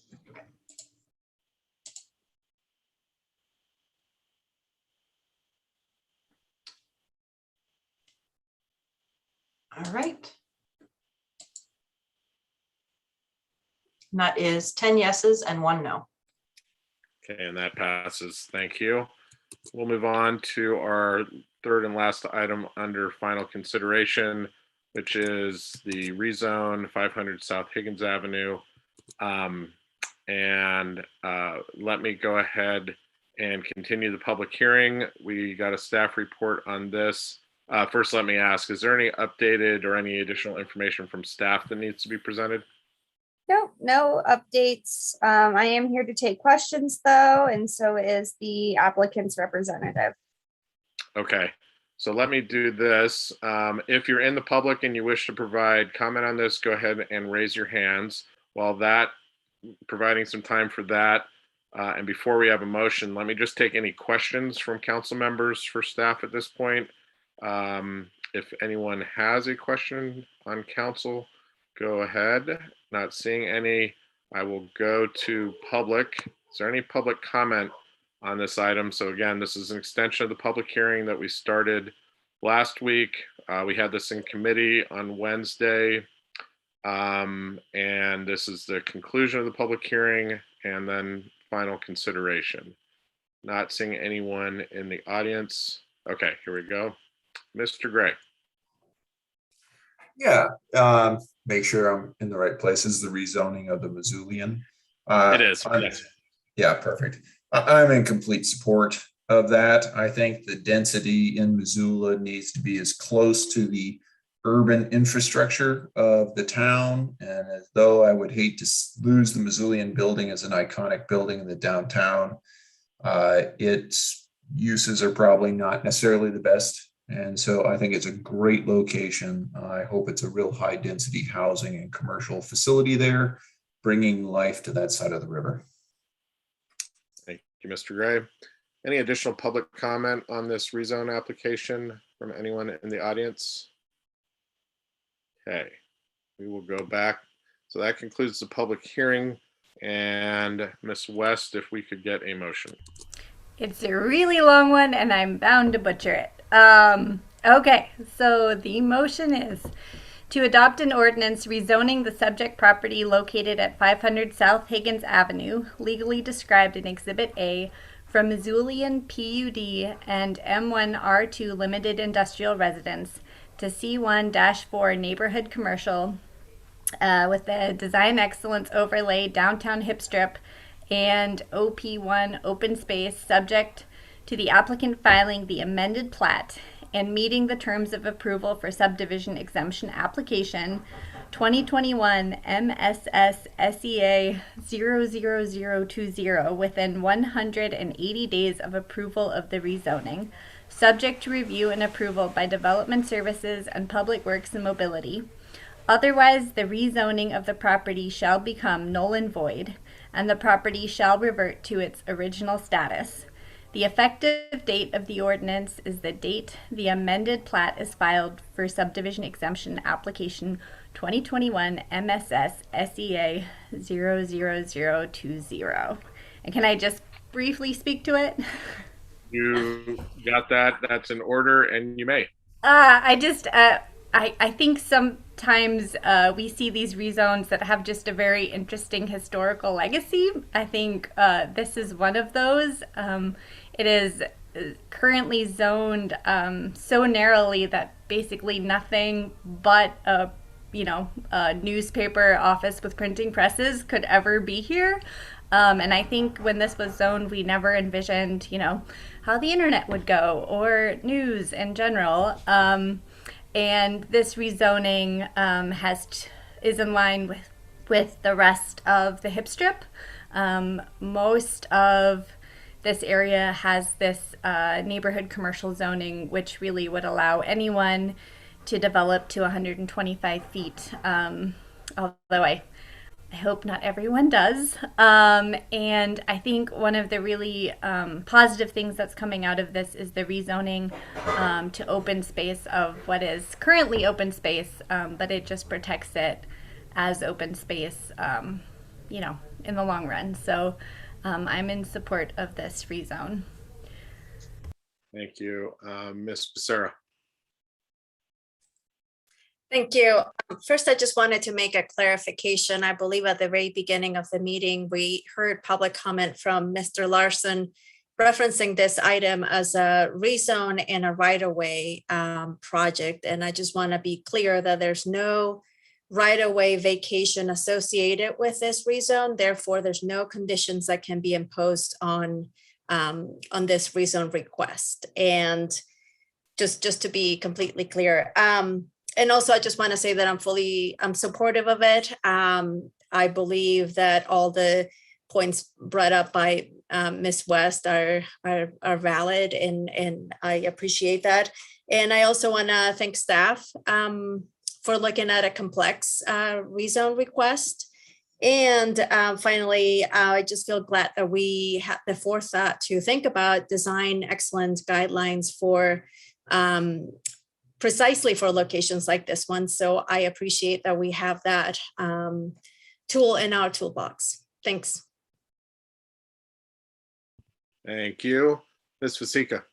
All right. And that is 10 yeses and 1 no. Okay, and that passes. Thank you. We'll move on to our third and last item under final consideration, which is the rezone 500 South Higgins Avenue. Let me go ahead and continue the public hearing. We got a staff report on this. First, let me ask, is there any updated or any additional information from staff that needs to be presented? No updates. I am here to take questions though, and so is the applicant's representative. Okay, so let me do this. If you're in the public and you wish to provide comment on this, go ahead and raise your hands. While providing some time for that, and before we have a motion, let me just take any questions from council members for staff at this point. If anyone has a question on council, go ahead. Not seeing any, I will go to public. Is there any public comment on this item? So again, this is an extension of the public hearing that we started last week. We had this in committee on Wednesday. And this is the conclusion of the public hearing and then final consideration. Not seeing anyone in the audience. Okay, here we go. Mr. Gray. Yeah, make sure I'm in the right place. This is the rezoning of the Missoulian. It is, yes. Yeah, perfect. I'm in complete support of that. I think the density in Missoula needs to be as close to the urban infrastructure of the town. And as though I would hate to lose the Missoulian building as an iconic building in the downtown, its uses are probably not necessarily the best. And so I think it's a great location. I hope it's a real high density housing and commercial facility there, bringing life to that side of the river. Thank you, Mr. Gray. Any additional public comment on this rezone application from anyone in the audience? Okay, we will go back. So that concludes the public hearing. And Ms. West, if we could get a motion. It's a really long one and I'm bound to butcher it. Okay, so the motion is to adopt an ordinance rezoning the subject property located at 500 South Higgins Avenue, legally described in Exhibit A, from Missoulian PUD and M1R2 Limited Industrial Residence to C1-4 Neighborhood Commercial with the Design Excellence Overlay Downtown Hip Strip and OP1 Open Space, subject to the applicant filing the amended plat and meeting the terms of approval for subdivision exemption application 2021 MSS SEA 00020 within 180 days of approval of the rezoning, subject to review and approval by Development Services and Public Works and Mobility. Otherwise, the rezoning of the property shall become null and void, and the property shall revert to its original status. The effective date of the ordinance is the date the amended plat is filed for subdivision exemption application 2021 MSS SEA 00020. And can I just briefly speak to it? You got that? That's in order, and you may. I think sometimes we see these rezones that have just a very interesting historical legacy. I think this is one of those. It is currently zoned so narrowly that basically nothing but a newspaper office with printing presses could ever be here. And I think when this was zoned, we never envisioned, how the internet would go or news in general. And this rezoning is in line with the rest of the Hip Strip. Most of this area has this neighborhood commercial zoning, which really would allow anyone to develop to 125 feet, although I hope not everyone does. And I think one of the really positive things that's coming out of this is the rezoning to open space of what is currently open space, but it just protects it as open space, you know, in the long run. So I'm in support of this rezone. Thank you. Ms. Becerra. Thank you. First, I just wanted to make a clarification. I believe at the very beginning of the meeting, we heard public comment from Mr. Larson referencing this item as a rezone and a right-of-way project. And I just want to be clear that there's no right-of-way vacation associated with this rezone. Therefore, there's no conditions that can be imposed on this rezone request. And just to be completely clear. And also, I just want to say that I'm supportive of it. I believe that all the points brought up by Ms. West are valid, and I appreciate that. And I also want to thank staff for looking at a complex rezone request. And finally, I just feel glad that we had the forethought to think about design excellence guidelines for precisely for locations like this one. So I appreciate that we have that tool in our toolbox. Thanks. Thank you. Ms. Vasika.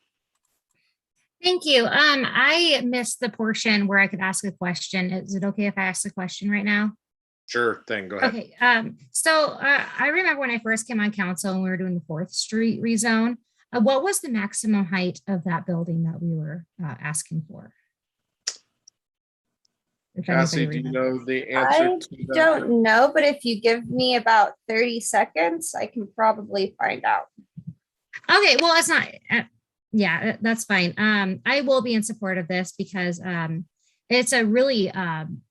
Thank you. I missed the portion where I could ask a question. Is it okay if I ask the question right now? Sure thing. Go ahead. Okay. So I remember when I first came on council and we were doing the 4th Street rezone. What was the maximum height of that building that we were asking for? Cassie, do you know the answer I to that? don't know, but if you give me about 30 seconds, I can probably find out. Okay, well, it's not, yeah, that's fine. I will be in support of this because it's a really,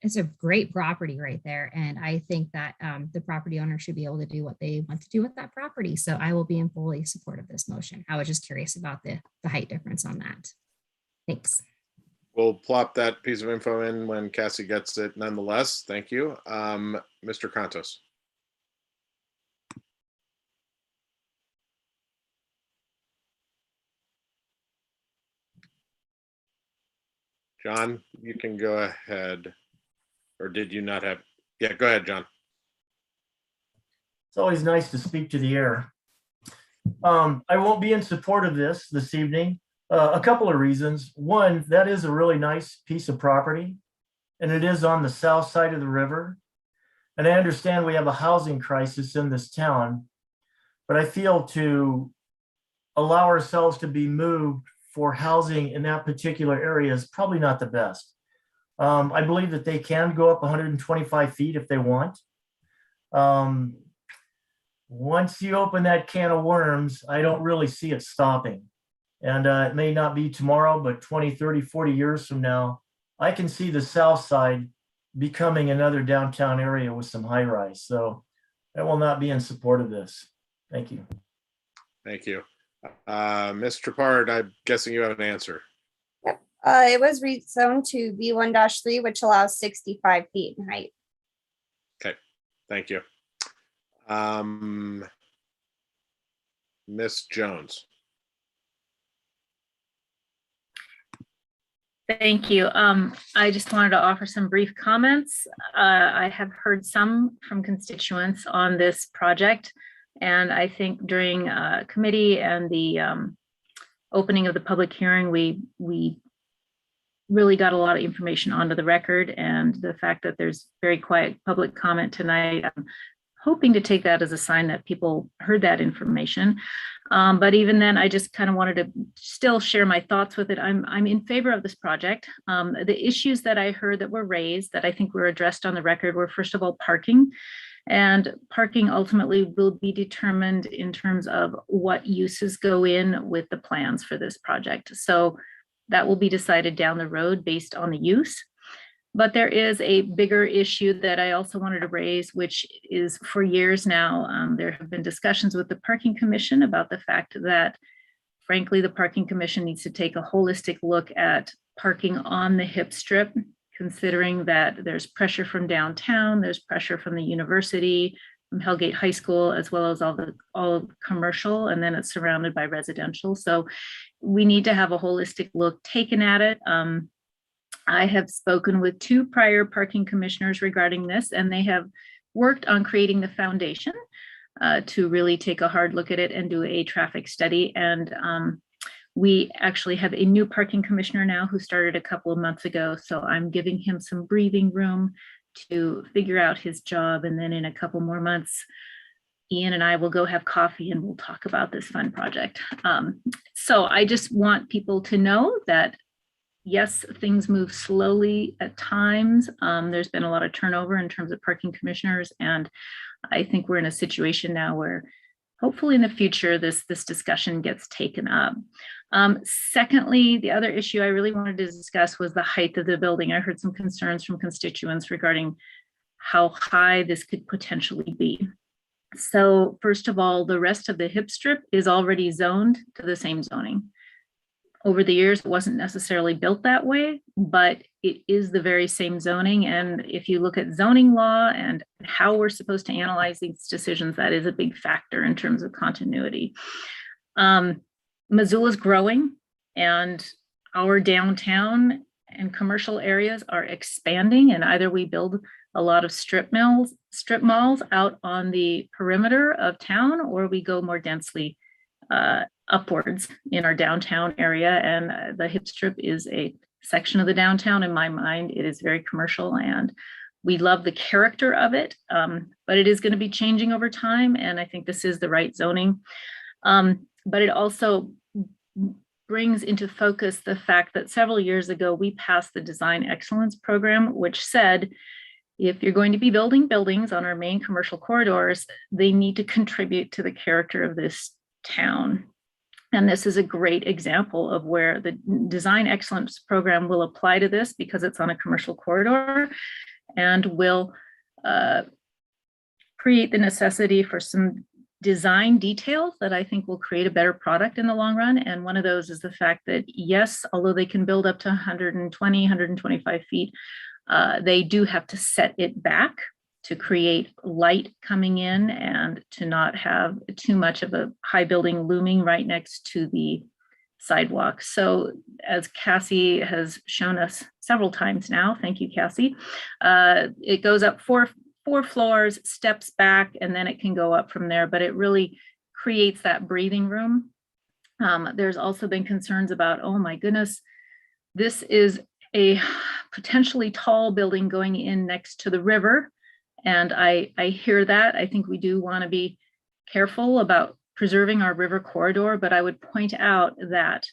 it's a great property right there. And I think that the property owner should be able to do what they want to do with that property. So I will be in fully support of this motion. I was just curious about the height difference on that. Thanks. We'll plop that piece of info in when Cassie gets it nonetheless. Thank you. Mr. Contos. John, you can go ahead. Or did you not have? Yeah, go ahead, John. It's always nice to speak to the air. I won't be in support of this evening. A couple of reasons. One, that is a really nice piece of property, and it is on the south side of the river. And I understand we have a housing crisis in this town, but I feel to allow ourselves to be moved for housing in that particular area is probably not the best. I believe that they can go up 125 feet if they want. Once you open that can of worms, I don't really see it stopping. And it may not be tomorrow, but 20, 30, 40 years from now, I can see the south side becoming another downtown area with some high rise. So I will not be in support of this. Thank you. Thank you. Ms. Trepard, I'm guessing you have an answer. It was rezoned to B1-3, which allows 65 feet in height. Okay, thank you. Ms. Jones. Thank you. I just wanted to offer some brief comments. I have heard some from constituents on this project, and I think during committee and the opening of the public hearing, we really got a lot of information onto the record, and the fact that there's very quiet public comment tonight, I'm hoping to take that as a sign that people heard that information. But even then, I just kind of wanted to still share my thoughts with it. I'm in favor of this project. The issues that I heard that were raised that I think were addressed on the record were, first of all, parking. And parking ultimately will be determined in terms of what uses go in with the plans for this project. So that will be decided down the road based on the use. But there is a bigger issue that I also wanted to raise, which is for years now, there have been discussions with the Parking Commission about the fact that, frankly, the Parking Commission needs to take a holistic look at parking on the Hip Strip, considering that there's pressure from downtown, there's pressure from the university, from Hellgate High School, as well as all commercial, and then it's surrounded by residential. So we need to have a holistic look taken at it. I have spoken with 2 prior parking commissioners regarding this, and they have worked on creating the foundation to really take a hard look at it and do a traffic study. And we actually have a new parking commissioner now who started a couple of months ago. So I'm giving him some breathing room to figure out his job. And then in a couple more months, Ian and I will go have coffee and we'll talk about this fun project. So I just want people to know that yes, things move slowly at times. There's been a lot of turnover in terms of parking commissioners, and I think we're in a situation now where hopefully in the future this discussion gets taken up. Secondly, the other issue I really wanted to discuss was the height of the building. I heard some concerns from constituents regarding how high this could potentially be. So first of all, the rest of the Hip Strip is already zoned to the same zoning. Over the years, it wasn't necessarily built that way, but it is the very same zoning. And if you look at zoning law and how we're supposed to analyze these decisions, that is a big factor in terms of continuity. Missoula's growing, and our downtown and commercial areas are expanding, and either we build a lot of strip malls out on the perimeter of town, or we go more densely upwards in our downtown area. And the Hip Strip is a section of the downtown. In my mind, it is very commercial, and we love the character of it, but it is going to be changing over time, and I think this is the right zoning. But it also brings into focus the fact that several years ago, we passed the Design Excellence Program, which said, if you're going to be building buildings on our main commercial corridors, they need to contribute to the character of this town. And this is a great example of where the Design Excellence Program will apply to this, because it's on a commercial corridor, and will create the necessity for some design details that I think will create a better product in the long run. And one of those is the fact that, yes, although they can build up to 120, 125 feet, they do have to set it back to create light coming in and to not have too much of a high building looming right next to the sidewalk. So as Cassie has shown us several times now, thank you, Cassie, it goes up four floors, steps back, and then it can go up from there, but it really creates that breathing room. There's also been concerns about, oh my goodness, this is a potentially tall building going in next to the river. And I hear that. I think we do want to be careful about preserving our river corridor, but I would point out that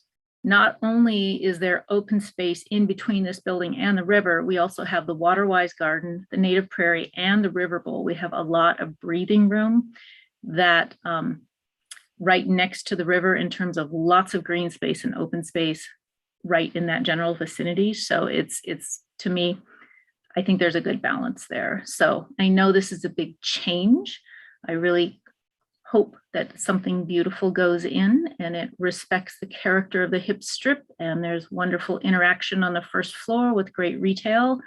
not only is there open space in between this building and the river, we also have the Waterwise Garden, the Native Prairie, and the River Bowl. We have a lot of breathing room that right next to the river in terms of lots of green space and open space right in that general vicinity. So it's to me, I think there's a good balance there. So I know this is a big change. I really hope that something beautiful goes in and it respects the character of the Hip Strip, and there's wonderful interaction on the first floor with great retail.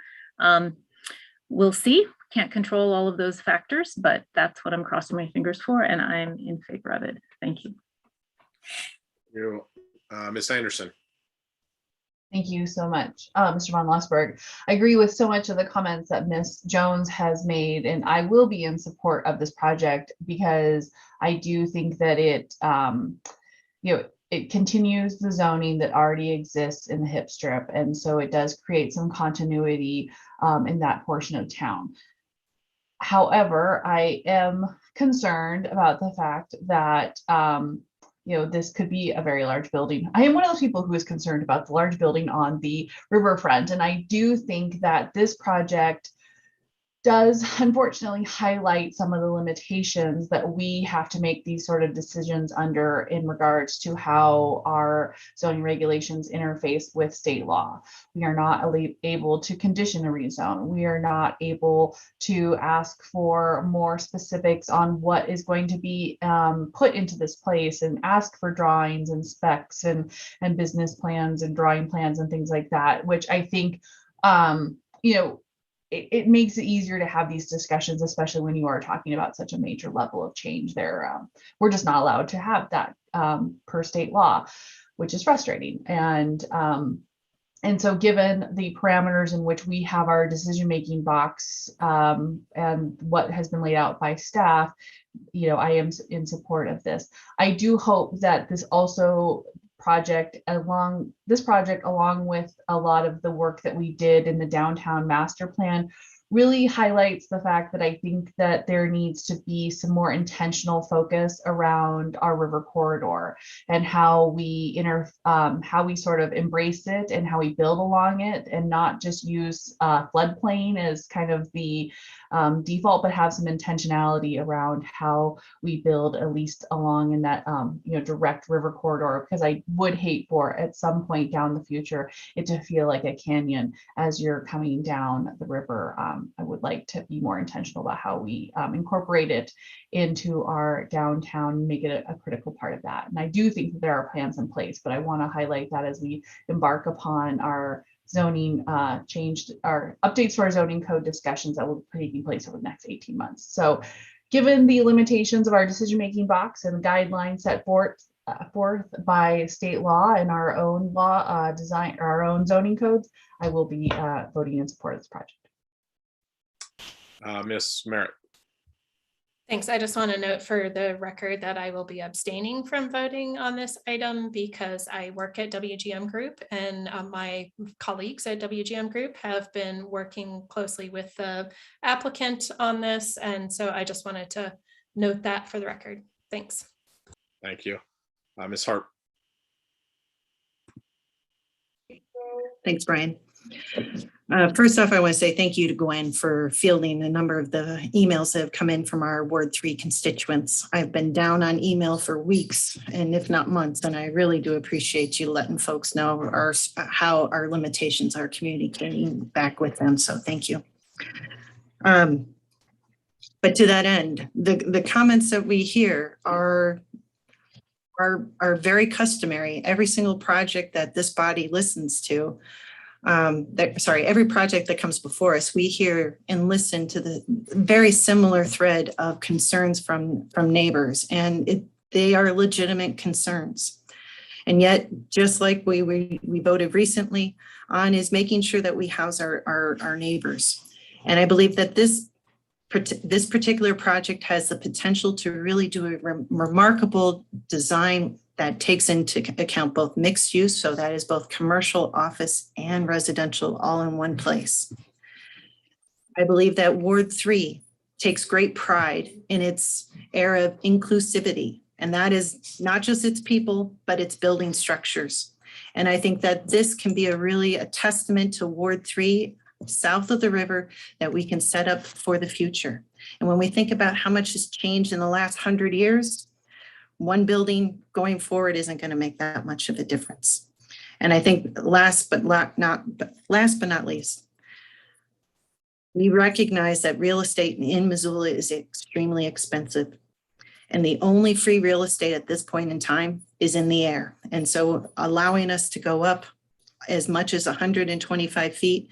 We'll see. Can't control all of those factors, but that's what I'm crossing my fingers for, and I'm in favor of it. Thank you. You, Ms. Anderson. Thank you so much, Mr. Von Lossberg. I agree with so much of the comments that Ms. Jones has made, and I will be in support of this project because I do think that it, it continues the zoning that already exists in the Hip Strip, and so it does create some continuity in that portion of town. However, I am concerned about the fact that this could be a very large building. I am one of those people who is concerned about the large building on the riverfront. And I do think that this project does unfortunately highlight some of the limitations that we have to make these sort of decisions under in regards to how our zoning regulations interface with state law. We are not able to condition a rezone. We are not able to ask for more specifics on what is going to be put into this place and ask for drawings and specs and business plans and drawing plans and things like that, which I think, you know, it makes it easier to have these discussions, especially when you are talking about such a major level of change there. We're just not allowed to have that per state law, which is frustrating. And so given the parameters in which we have our decision-making box and what has been laid out by staff, you know, I am in support of this. I do hope that this project along with a lot of the work that we did in the downtown master plan really highlights the fact that I think that there needs to be some more intentional focus around our river corridor and how we sort of embrace it and how we build along it, and not just use floodplain as kind of the default, but have some intentionality around how we build at least along in that you know, direct river corridor, because I would hate for at some point down the future it to feel like a canyon as you're coming down the river. I would like to be more intentional about how we incorporate it into our downtown, make it a critical part of that. And I do think that there are plans in place, but I want to highlight that as we embark upon our zoning our updates to our zoning code discussions that will be taking place over the next 18 months. So given the limitations of our decision-making box and the guidelines set forth by state law and our own law design, our own zoning codes, I will be voting in support of this project. Ms. Merritt. Thanks. I just want to note for the record that I will be abstaining from voting on this item because I work at WGM Group, and my colleagues at WGM Group have been working closely with the applicant on this. And so I just wanted to note that for the record. Thanks. Thank you. Ms. Hart. Thanks, Brian. First off, I want to say thank you to Gwen for fielding a number of the emails that have come in from our Ward 3 constituents. I've been down on email for weeks and if not months, and I really do appreciate you letting folks know how our limitations are communicating back with them. So thank you. But to that end, the comments that we hear are very customary. Every single project that this body listens to, every project that comes before us, we hear and listen to the very similar thread of concerns from neighbors, and they are legitimate concerns. And yet, just like we voted recently on, is making sure that we house our neighbors. And I believe that this particular project has the potential to really do a remarkable design that takes into account both mixed use, so that is both commercial, office, and residential all in one place. I believe that Ward 3 takes great pride in its era of inclusivity, and that is not just its people, but its building structures. And I think that this can be a testament to Ward 3 south of the river that we can set up for the future. And when we think about how much has changed in the last 100 years, one building going forward isn't going to make that much of a difference. And I think last but not least, we recognize that real estate in Missoula is extremely expensive. And the only free real estate at this point in time is in the air. And so allowing us to go up as much as 125 feet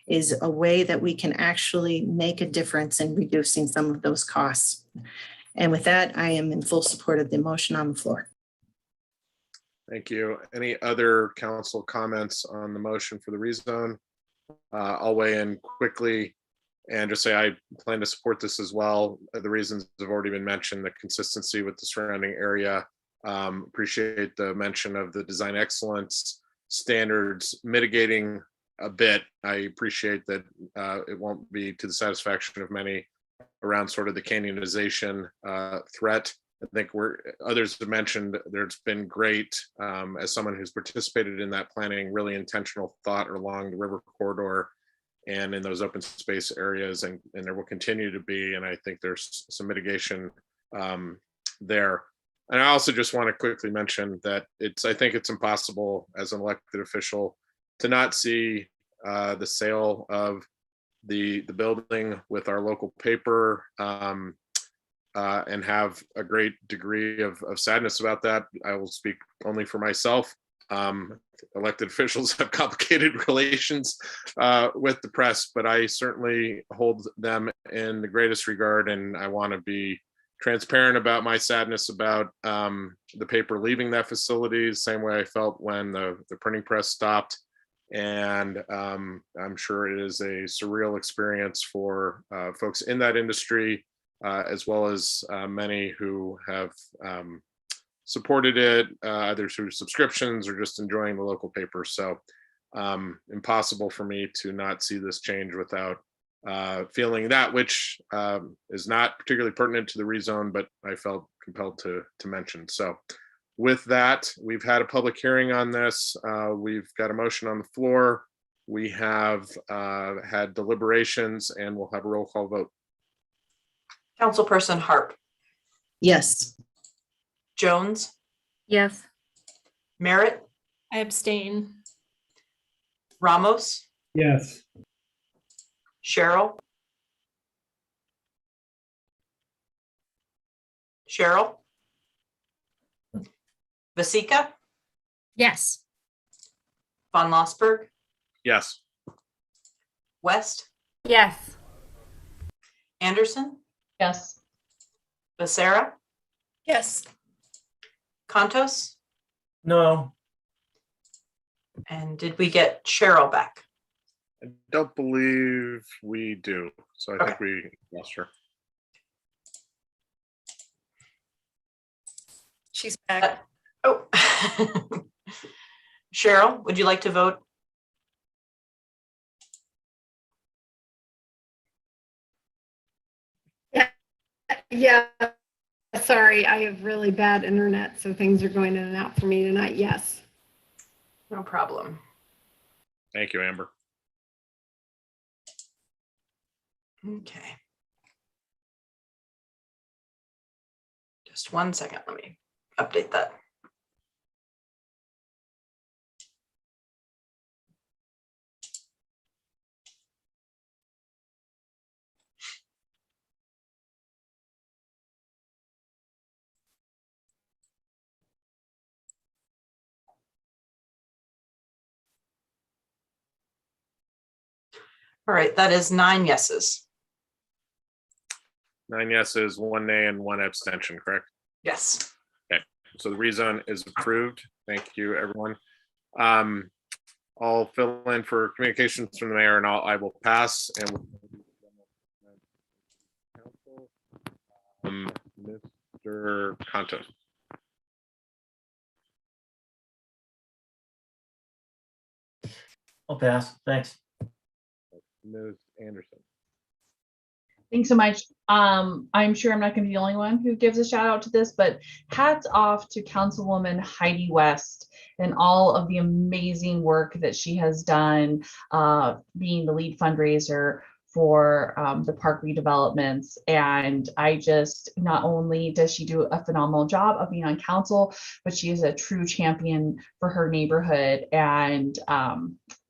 is a way that we can actually make a difference in reducing some of those costs. And with that, I am in full support of the motion on the floor. Thank you. Any other council comments on the motion for the rezone? I'll weigh in quickly and just say I plan to support this as well. The reasons have already been mentioned, the consistency with the surrounding area. Appreciate the mention of the design excellence standards mitigating a bit. I appreciate that it won't be to the satisfaction of many around sort of the canyonization threat. I think others have mentioned there's been great, as someone who's participated in that planning, really intentional thought along the river corridor and in those open space areas, and there will continue to be. And I think there's some mitigation there. And I also just want to quickly mention that I think it's impossible as an elected official to not see the sale of the building with our local paper and have a great degree of sadness about that. I will speak only for myself. Elected officials have complicated relations with the press, but I certainly hold them in the greatest regard, and I want to be transparent about my sadness about the paper leaving that facility, the same way I felt when the printing press stopped. And I'm sure it is a surreal experience for folks in that industry, as well as many who have supported it, either through subscriptions or just enjoying the local paper. So impossible for me to not see this change without feeling that, which is not particularly pertinent to the rezone, but I felt compelled to mention. So with that, we've had a public hearing on this. We've got a motion on the floor. We have had deliberations, and we'll have a roll call vote. Councilperson Harp, Yes. Jones, Yes. Merritt, I abstain. Ramos, Yes. Cheryl, Vasika, Yes. Von Lossberg, Yes. West, Yes. Anderson, Yes. Becerra, Yes. Contos, No. and did we get Cheryl back? I don't believe we do. So I think we lost her. She's back. Oh. Cheryl, would you like to vote? Yeah, sorry, I have really bad internet, so things are going in and out for me tonight. Yes. No problem. Thank you, Amber. Okay. Just 1 second, let me update that. All right, that is 9 yeses. 9 yeses, 1 nay, and 1 abstention, correct? Yes. Okay, so the rezone is approved. Thank you, everyone. I'll fill in for communications from the mayor, and I will pass. And Mr. Contos. I'll pass. Thanks. Ms. Anderson. Thanks so much. I'm sure I'm not going to be the only one who gives a shout out to this, but hats off to Councilwoman Heidi West and all of the amazing work that she has done, being the lead fundraiser for the park redevelopments. And I just, not only does she do a phenomenal job of being on council, but she is a true champion for her neighborhood. And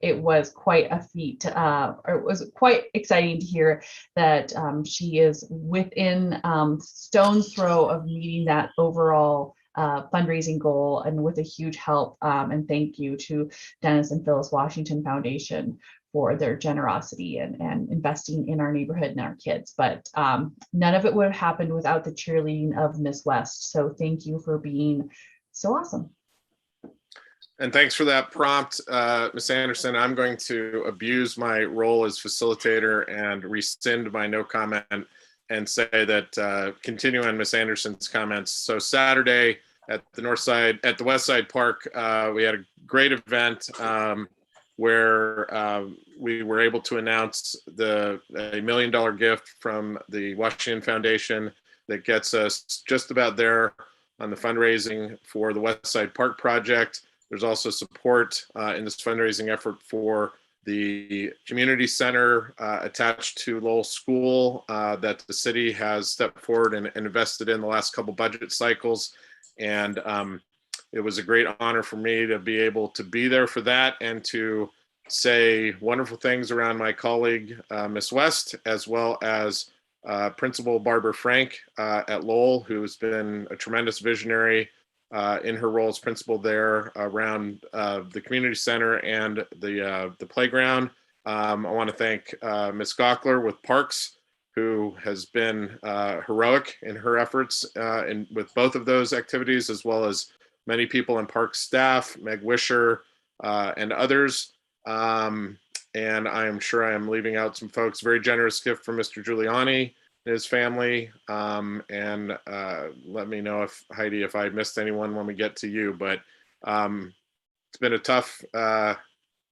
it was quite a feat. It was quite exciting to hear that she is within stone's throw of meeting that overall fundraising goal, and with a huge help. And thank you to Dennis and Phyllis Washington Foundation for their generosity and investing in our neighborhood and our kids. But none of it would have happened without the cheerleading of Miss West. So thank you for being so awesome. And thanks for that prompt, Ms. Anderson. I'm going to abuse my role as facilitator and rescind my no comment and say that continue on Ms. Anderson's comments. So Saturday at the West Side Park, we had a great event where we were able to announce a $1 million gift from the Washington Foundation that gets us just about there on the fundraising for the West Side Park project. There's also support in this fundraising effort for the community center attached to Lowell School that the city has stepped forward and invested in the last couple budget cycles. And it was a great honor for me to be able to be there for that and to say wonderful things around my colleague, Miss West, as well as Principal Barbara Frank at Lowell, who's been a tremendous visionary in her role as principal there around the community center and the playground. I want to thank Ms. Gockler with Parks, who has been heroic in her efforts with both of those activities, as well as many people in Parks staff, Meg Wisher, and others. And I am sure I am leaving out some folks. Very generous gift from Mr. Giuliani and his family. And let me know if Heidi, if I missed anyone when we get to you, but it's been a tough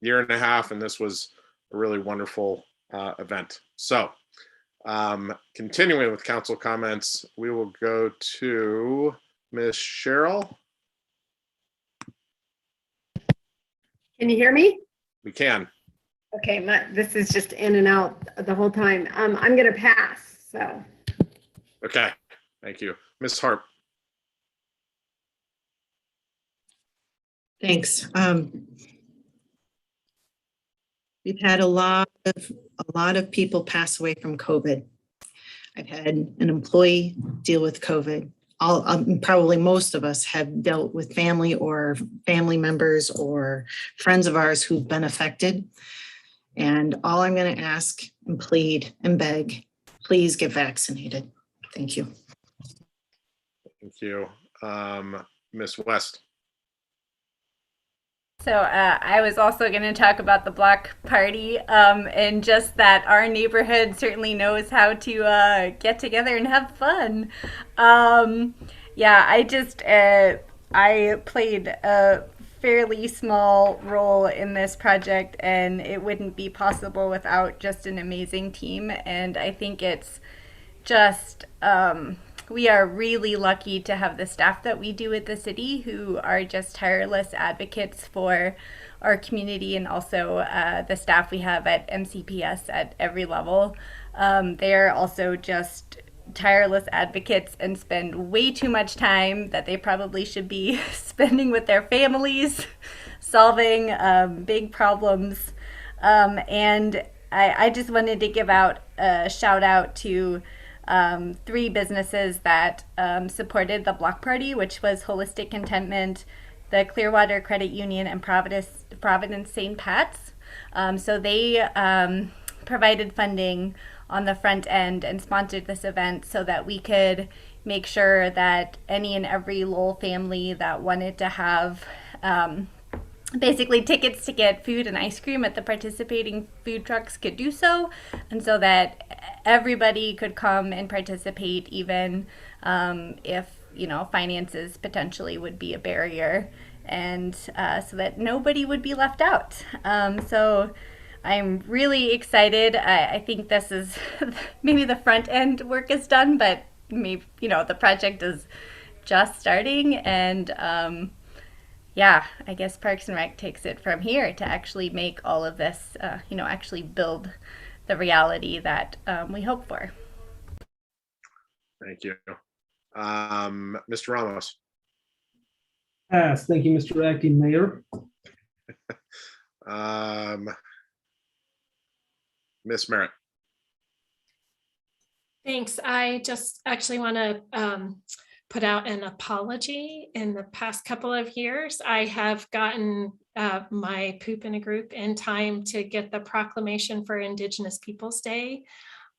year and a half, and this was a really wonderful event. So continuing with council comments, we will go to Ms. Cheryl. Can you hear me? We can. Okay, this is just in and out the whole time. I'm gonna pass, so. Okay, thank you. Ms. Harp. Thanks. We've had a lot of people pass away from COVID. I've had an employee deal with COVID. Probably most of us have dealt with family or family members or friends of ours who've been affected. And all I'm going to ask and plead and beg, please get vaccinated. Thank you. Thank you. Ms. West. So I was also going to talk about the block party and just that our neighborhood certainly knows how to get together and have fun. Yeah, I played a fairly small role in this project, and it wouldn't be possible without just an amazing team. And I think it's just we are really lucky to have the staff that we do at the city who are just tireless advocates for our community, and also the staff we have at MCPS at every level. They're also just tireless advocates and spend way too much time that they probably should be spending with their families, solving big problems. And I just wanted to give out a shout out to 3 businesses that supported the block party, which was Holistic Contentment, the Clearwater Credit Union, and Providence St. Pat's. So they provided funding on the front end and sponsored this event so that we could make sure that any and every Lowell family that wanted to have basically tickets to get food and ice cream at the participating food trucks could do so, and so that everybody could come and participate, even if finances potentially would be a barrier, and so that nobody would be left out. So I'm really excited. I think this is maybe the front end work is done, but maybe the project is just starting, and yeah, I guess Parks and Rec takes it from here to actually make all of this, actually build the reality that we hope for. Thank you. Mr. Ramos. Yes, thank you, Mr. Acting Mayor. Ms. Merritt. Thanks. I just actually want to put out an apology. In the past couple of years, I have gotten my poop in a group in time to get the proclamation for Indigenous Peoples Day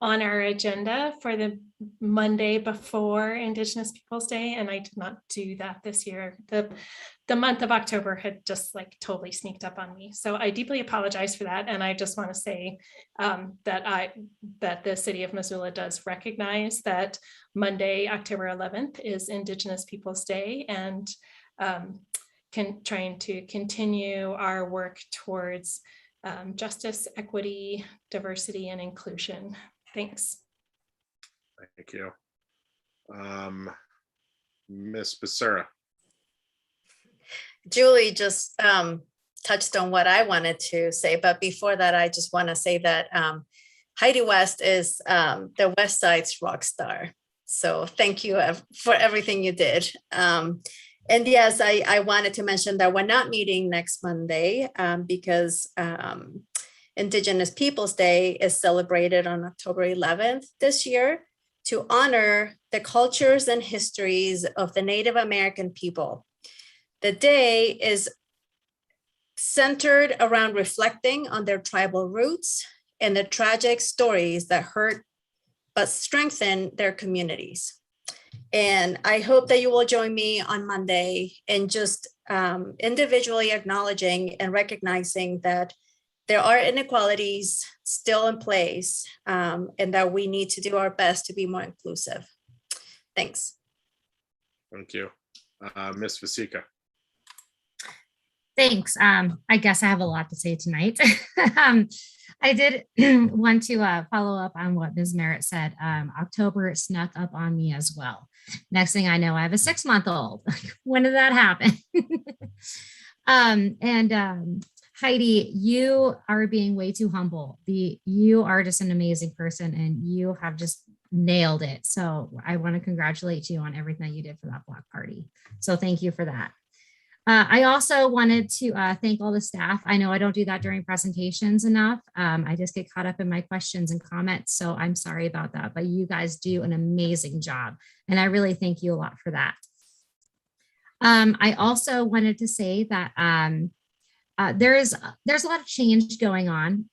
on our agenda for the Monday before Indigenous Peoples Day, and I did not do that this year. The month of October had just totally sneaked up on me, so I deeply apologize for that. And I just want to say that the city of Missoula does recognize that Monday, October 11th, is Indigenous Peoples Day, and trying to continue our work towards justice, equity, diversity, and inclusion. Thanks. Thank you. Ms. Becerra. Julie just touched on what I wanted to say. But before that, I just want to say that Heidi West is the West Side's rock star. So thank you for everything you did. And yes, I wanted to mention that we're not meeting next Monday because Indigenous Peoples Day is celebrated on October 11th this year to honor the cultures and histories of the Native American people. The day is centered around reflecting on their tribal roots and the tragic stories that hurt but strengthen their communities. And I hope that you will join me on Monday in just individually acknowledging and recognizing that there are inequalities still in place and that we need to do our best to be more inclusive. Thanks. Thank you. Ms. Vasika. Thanks. I guess I have a lot to say tonight. I did want to follow up on what Ms. Merritt said. October snuck up on me as well. Next thing I know, I have a 6-month-old. When did that happen? Heidi, you are being way too humble. You are just an amazing person and you have just nailed it. So I want to congratulate you on everything you did for that block party. So thank you for that. I also wanted to thank all the staff. I know I don't do that during presentations enough. I just get caught up in my questions and comments. So I'm sorry about that, but you guys do an amazing job. And I really thank you a lot for that. I also wanted to say that there's a lot of change going on.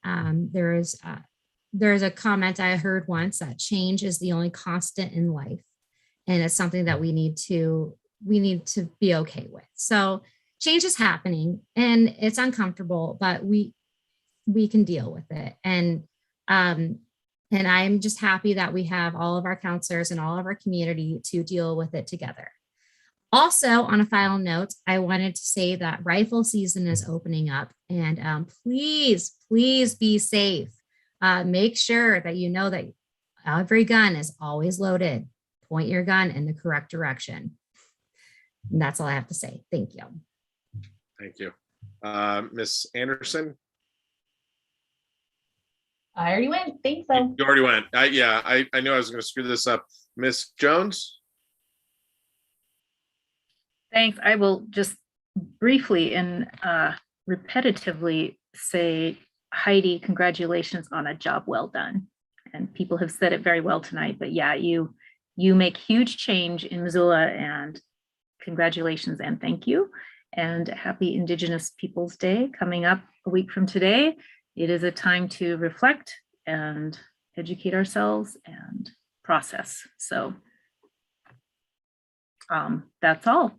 There's a comment I heard once that change is the only constant in life. And it's something that we need to be okay with. So change is happening and it's uncomfortable, but we can deal with it. And I'm just happy that we have all of our counselors and all of our community to deal with it together. Also, on a final note, I wanted to say that rifle season is opening up and please be safe. Make sure that you know that every gun is always loaded. Point your gun in the correct direction. And that's all I have to say. Thank you. Thank you. Ms. Anderson? I already went. Thanks, though. You already went. Yeah, I knew I was going to screw this up. Ms. Jones? Thanks. I will just briefly and repetitively say, Heidi, congratulations on a job well done. And people have said it very well tonight, but yeah, you make huge change in Missoula and congratulations and thank you. And happy Indigenous Peoples Day coming up a week from today. It is a time to reflect and educate ourselves and process. So that's all.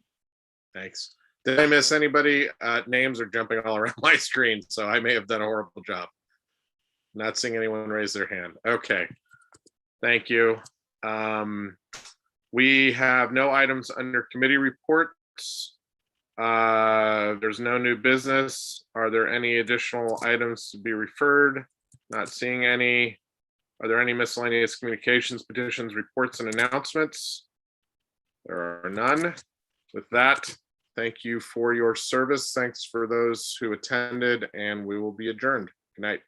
Thanks. Did I miss anybody? Names are jumping all around my screen, so I may have done a horrible job. Not seeing anyone raise their hand. Okay. Thank you. We have no items under committee reports. There's no new business. Are there any additional items to be referred? Not seeing any. Are there any miscellaneous communications, petitions, reports, and announcements? There are none. With that, thank you for your service. Thanks for those who attended, and we will be adjourned. Good night.